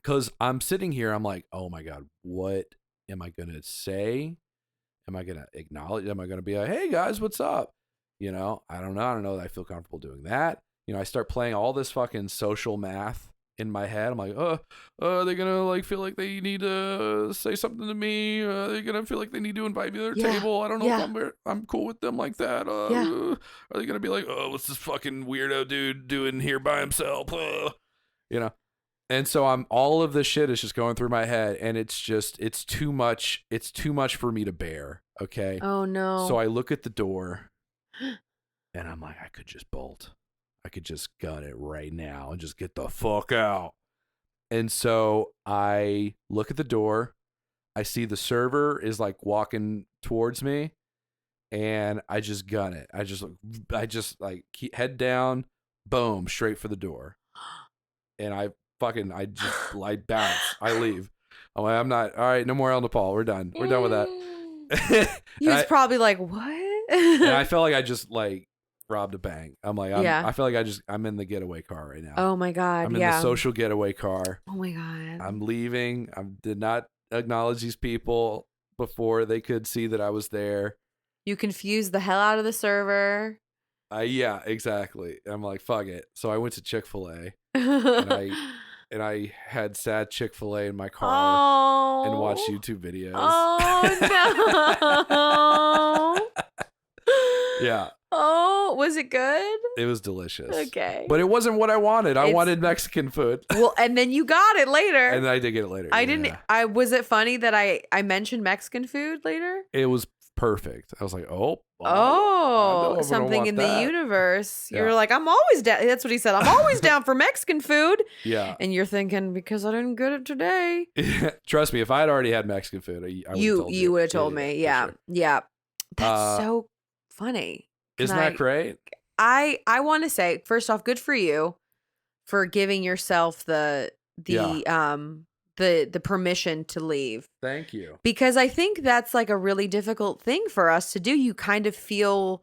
Because I'm sitting here, I'm like, oh my God, what am I going to say? Am I going to acknowledge? Am I going to be like, hey guys, what's up? I don't know. I don't know that I feel comfortable doing that. I start playing all this fucking social math in my head. I'm like, are they going to like feel like they need to say something to me? Are they going to feel like they need to invite me to their table? I don't know if I'm cool with them like that. Are they going to be like, oh, what's this fucking weirdo dude doing here by himself? And so all of this shit is just going through my head and it's too much. It's too much for me to bear. Okay. Oh no. So I look at the door and I'm like, I could just bolt. I could just gun it right now and just get the fuck out. And so I look at the door. I see the server is like walking towards me and I just gun it. I just like head down, boom, straight for the door. And I bounce. I leave. I'm like, I'm not. All right, no more El Nopal. We're done. We're done with that. He was probably like, what? And I felt like I just like robbed a bank. I'm like, I feel like I'm in the getaway car right now. Oh my God. I'm in the social getaway car. Oh my God. I'm leaving. I did not acknowledge these people before they could see that I was there. You confused the hell out of the server. Yeah, exactly. I'm like, fuck it. So I went to Chick-fil-A and I had sad Chick-fil-A in my car and watched YouTube videos. Oh no. Yeah. Oh, was it good? It was delicious. Okay. But it wasn't what I wanted. I wanted Mexican food. Well, and then you got it later. And I did get it later. I didn't. Was it funny that I mentioned Mexican food later? It was perfect. I was like, oh, I know Oh, I'm gonna something want in the that. universe. Yeah. You're like, I'm always down. That's what he said. I'm always down for Mexican food. Yeah. And you're thinking, because I didn't get it today. Trust me, if I had already had Mexican food, I would have told you. You would have told me. Yeah. For Yeah. That's sure. so funny. Can Isn't that great? I want to say, first off, good for you for giving yourself the permission to leave. Thank you. Because I think that's like a really difficult thing for us to do. You kind of feel,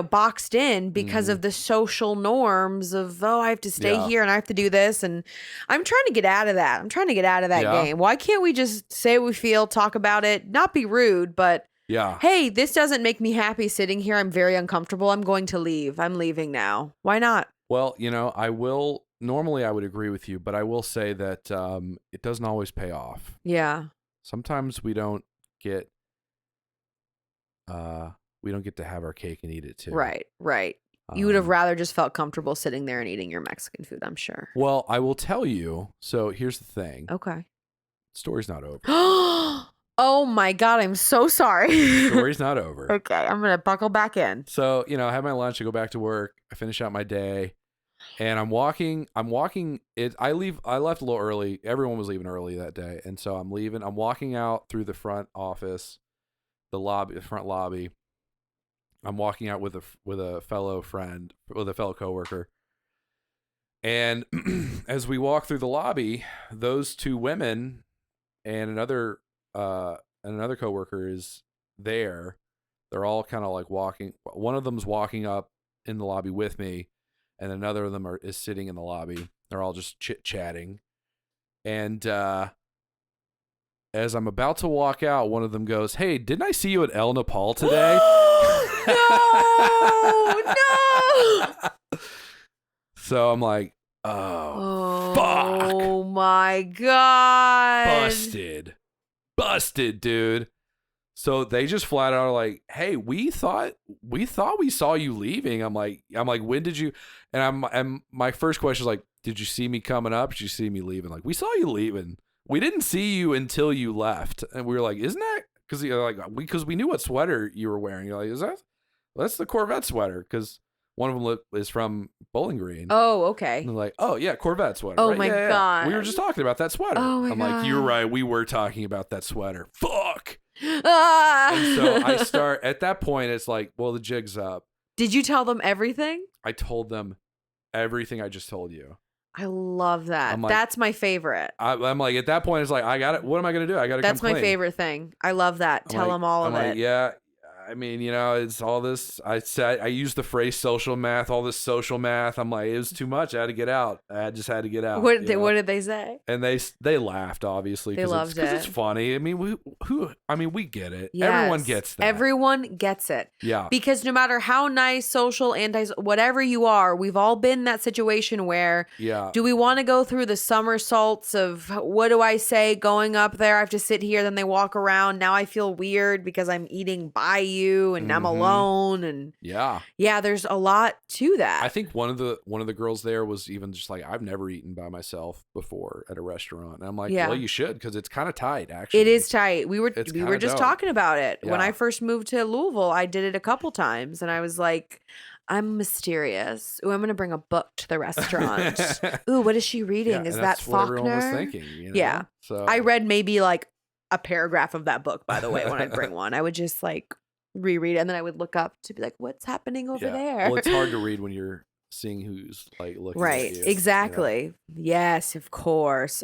boxed in because of the social norms of, I have to stay here and I have to do this. And I'm trying to get out of that. I'm trying to get out of that game. Why can't we just say what we feel, talk about it, not be rude, but hey, this doesn't make me happy sitting here. I'm very uncomfortable. I'm going to leave. I'm leaving now. Why not? Well, normally I would agree with you, but I will say that it doesn't always pay off. Yeah. Sometimes we don't get to have our cake and eat it too. Right. You would have rather just felt comfortable sitting there and eating your Mexican food, I'm sure. Well, I will tell you. So here's the thing. Okay. Story's not over. Oh my God, I'm so sorry. Story's not over. Okay, I'm going to buckle back in. So, I have my lunch, I go back to work, I finish out my day, and I'm walking. I left a little early. Everyone was leaving early that day. And so I'm leaving. I'm walking out through the front office, the front lobby. I'm walking out with a fellow friend, with a fellow coworker. And as we walk through the lobby, those two women and another coworker is there. They're all kind of like walking. One of them's walking up in the lobby with me, and another of them is sitting in the lobby. They're all just chit-chatting. And as I'm about to walk out, one of them goes, "Hey, didn't I see you at El Nopal today?" No! So I'm like, oh, fuck. Oh my God. Busted, dude. So they just flat out are like, "Hey, we thought we saw you leaving." I'm like, "When did you?" And my first question is like, "Did you see me coming up? Did you see me leaving?" Like, "We saw you leaving. We didn't see you until you left." And we were like, "Isn't that?" Because we knew what sweater you were wearing. You're like, that's the Corvette sweater, because one of them is from Bowling Green. Oh, okay. And they're like, "Oh yeah, Corvette sweater." Oh right? my Yeah. God. We were just talking about that sweater. Oh my I'm God. like, "You're right. We were talking about that sweater." Fuck. Ah. And so I start at that point. It's like, well, the jig's up. Did you tell them everything? I told them everything I just told you. I love that. Like, that's my favorite. I'm like, at that point, it's like, I got it. What am I going to do? I got to. That's my favorite thing. I love that. Tell them all of it. Yeah. I mean, it's all this. I used the phrase social math, all this social math. I'm like, it was too much. I had to get out. I just had to get out. What did they say? And they laughed, obviously. They loved it. Because it's funny. I mean, we get it. Yes. Everyone gets that. Everyone gets it. Yeah. Because no matter how nice, social, whatever you are, we've all been in that situation where, do we want to go through the somersaults of, what do I say, going up there, I have to sit here, then they walk around. Now I feel weird because I'm eating by you and I'm alone, and there's a lot to that. I think one of the girls there was even just like, I've never eaten by myself before at a restaurant, and I'm like, well, you should, because it's kind of tight. Actually, it is tight. We were just talking about it when I first moved to Louisville. I did it a couple times, and I was like, I'm mysterious. Ooh, I'm gonna bring a book to the restaurant. Ooh, what is she reading? Is that Faulkner? What everyone was thinking, Yeah. So I read maybe like a paragraph of that book, by the way, when I'd bring one. I would just like reread it, and then I would look up to be like, what's happening over there? Well, it's hard to read when you're seeing who's like looking at you. Exactly. Yes, of course.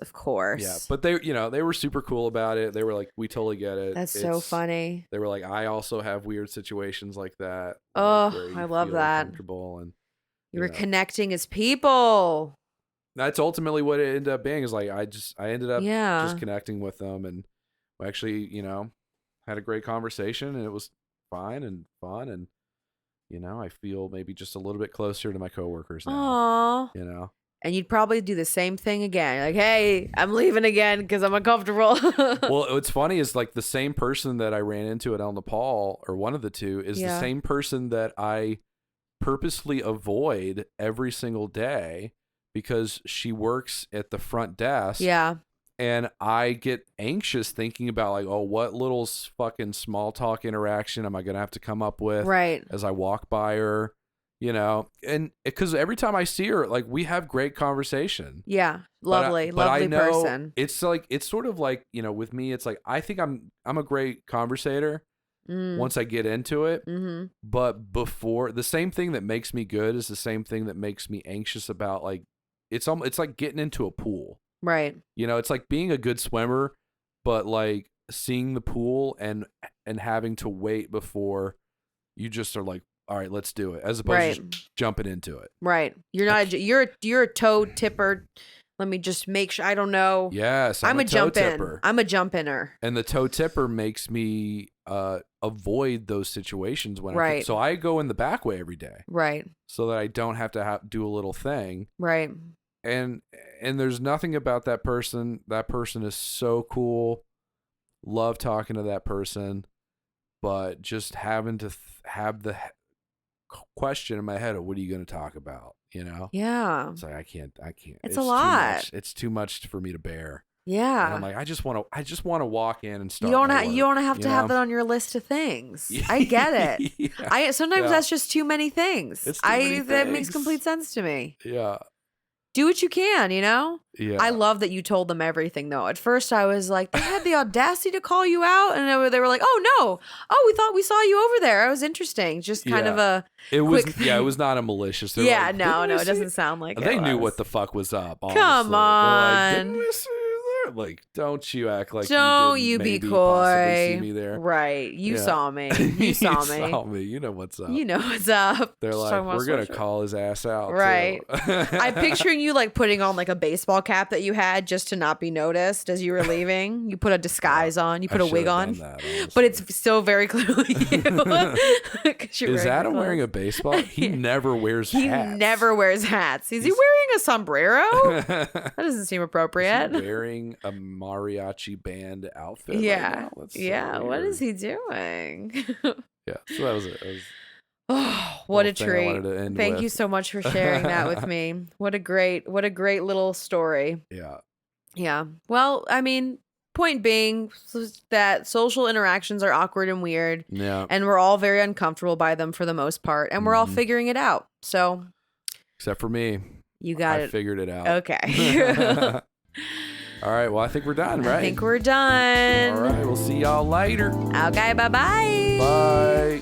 Yeah, but they were super cool about it. They were like, we totally get it. That's so funny. They were like, I also have weird situations like that. Oh, I love that. And you were connecting as people. That's ultimately what it ended up being. Is like, I ended up just connecting with them, and we actually, had a great conversation, and it was fine and fun, and I feel maybe just a little bit closer to my coworkers now. Aww. And you'd probably do the same thing again. Like, hey, I'm leaving again because I'm uncomfortable. Well, what's funny is like the same person that I ran into at El Nopal, or one of the two, is the same person that I purposely avoid every single day, because she works at the front desk. Yeah. And I get anxious thinking about like, oh, what little fucking small talk interaction am I going to have to come up with Right. as I walk by her, you know? And because every time I see her, like we have great conversation. Yeah. Lovely Lovely know person. it's like, it's sort of like, you know, with me, it's like, I think I'm a great conversator once I get into it. Mm-hmm. But before, the same thing that makes me good is the same thing that makes me anxious about like, it's like getting into a pool. Right. You know, it's like being a good swimmer, but like seeing the pool and having to wait before you just are like, all right, let's do it, as opposed to just jumping into it. Right. You're not. You're a toe tipper. Let me just make sure. I don't know. Yes, I'm a toe jump tipper. in. I'm a jump inner. And the toe tipper makes me avoid those situations when right. So I go in the back way every day. Right. So that I don't have to do a little thing. Right. And there's nothing about that person. That person is so cool. Love talking to that person, but just having to have the question in my head of what are you going to talk about? You know? Yeah. It's like I can't. It's a lot. It's too much for me to bear. Yeah. And I'm like, I just want to walk in and start. You don't have to have that on your list of things. I get it. Yeah. Sometimes that's just too many things. That makes complete sense to me. Yeah. Do what you can, you know? Yeah. I love that you told them everything, though. At first, I was like, they had the audacity to call you out, and they were like, "Oh no! Oh, we thought we saw you over there. It was interesting." Just kind of a. It was not a malicious. Yeah, like, no, it doesn't sound like. They knew what the fuck was up. Honestly. Come on. Like, didn't we see you there? Like, don't you act like don't you be coy. See me there. Right? You saw me. You saw me. Saw me. You know what's up. You know what's up. They're just like, we're gonna call his ass out. Right. I'm picturing you like putting on like a baseball cap that you had just to not be noticed as you were leaving. You put a disguise on. You put a wig on. But it's still very clearly you. Is Adam wearing a baseball? He never wears hats. He never wears hats. Is he wearing a sombrero? That doesn't seem appropriate. Is he wearing a mariachi band outfit? Yeah. Right yeah. What is he doing? Yeah. So that was it. Oh, what a treat. Thank you so much for sharing that with me. What a great little story. Yeah. Yeah. Well, I mean, point being that social interactions are awkward and weird. Yeah. And we're all very uncomfortable by them for the most part. And we're all figuring it out. So. Except for me. You got it. I figured it out. Okay. All right. Well, I think we're done, right? I think we're done. All right. We'll see y'all later. Okay. Bye-bye. Bye.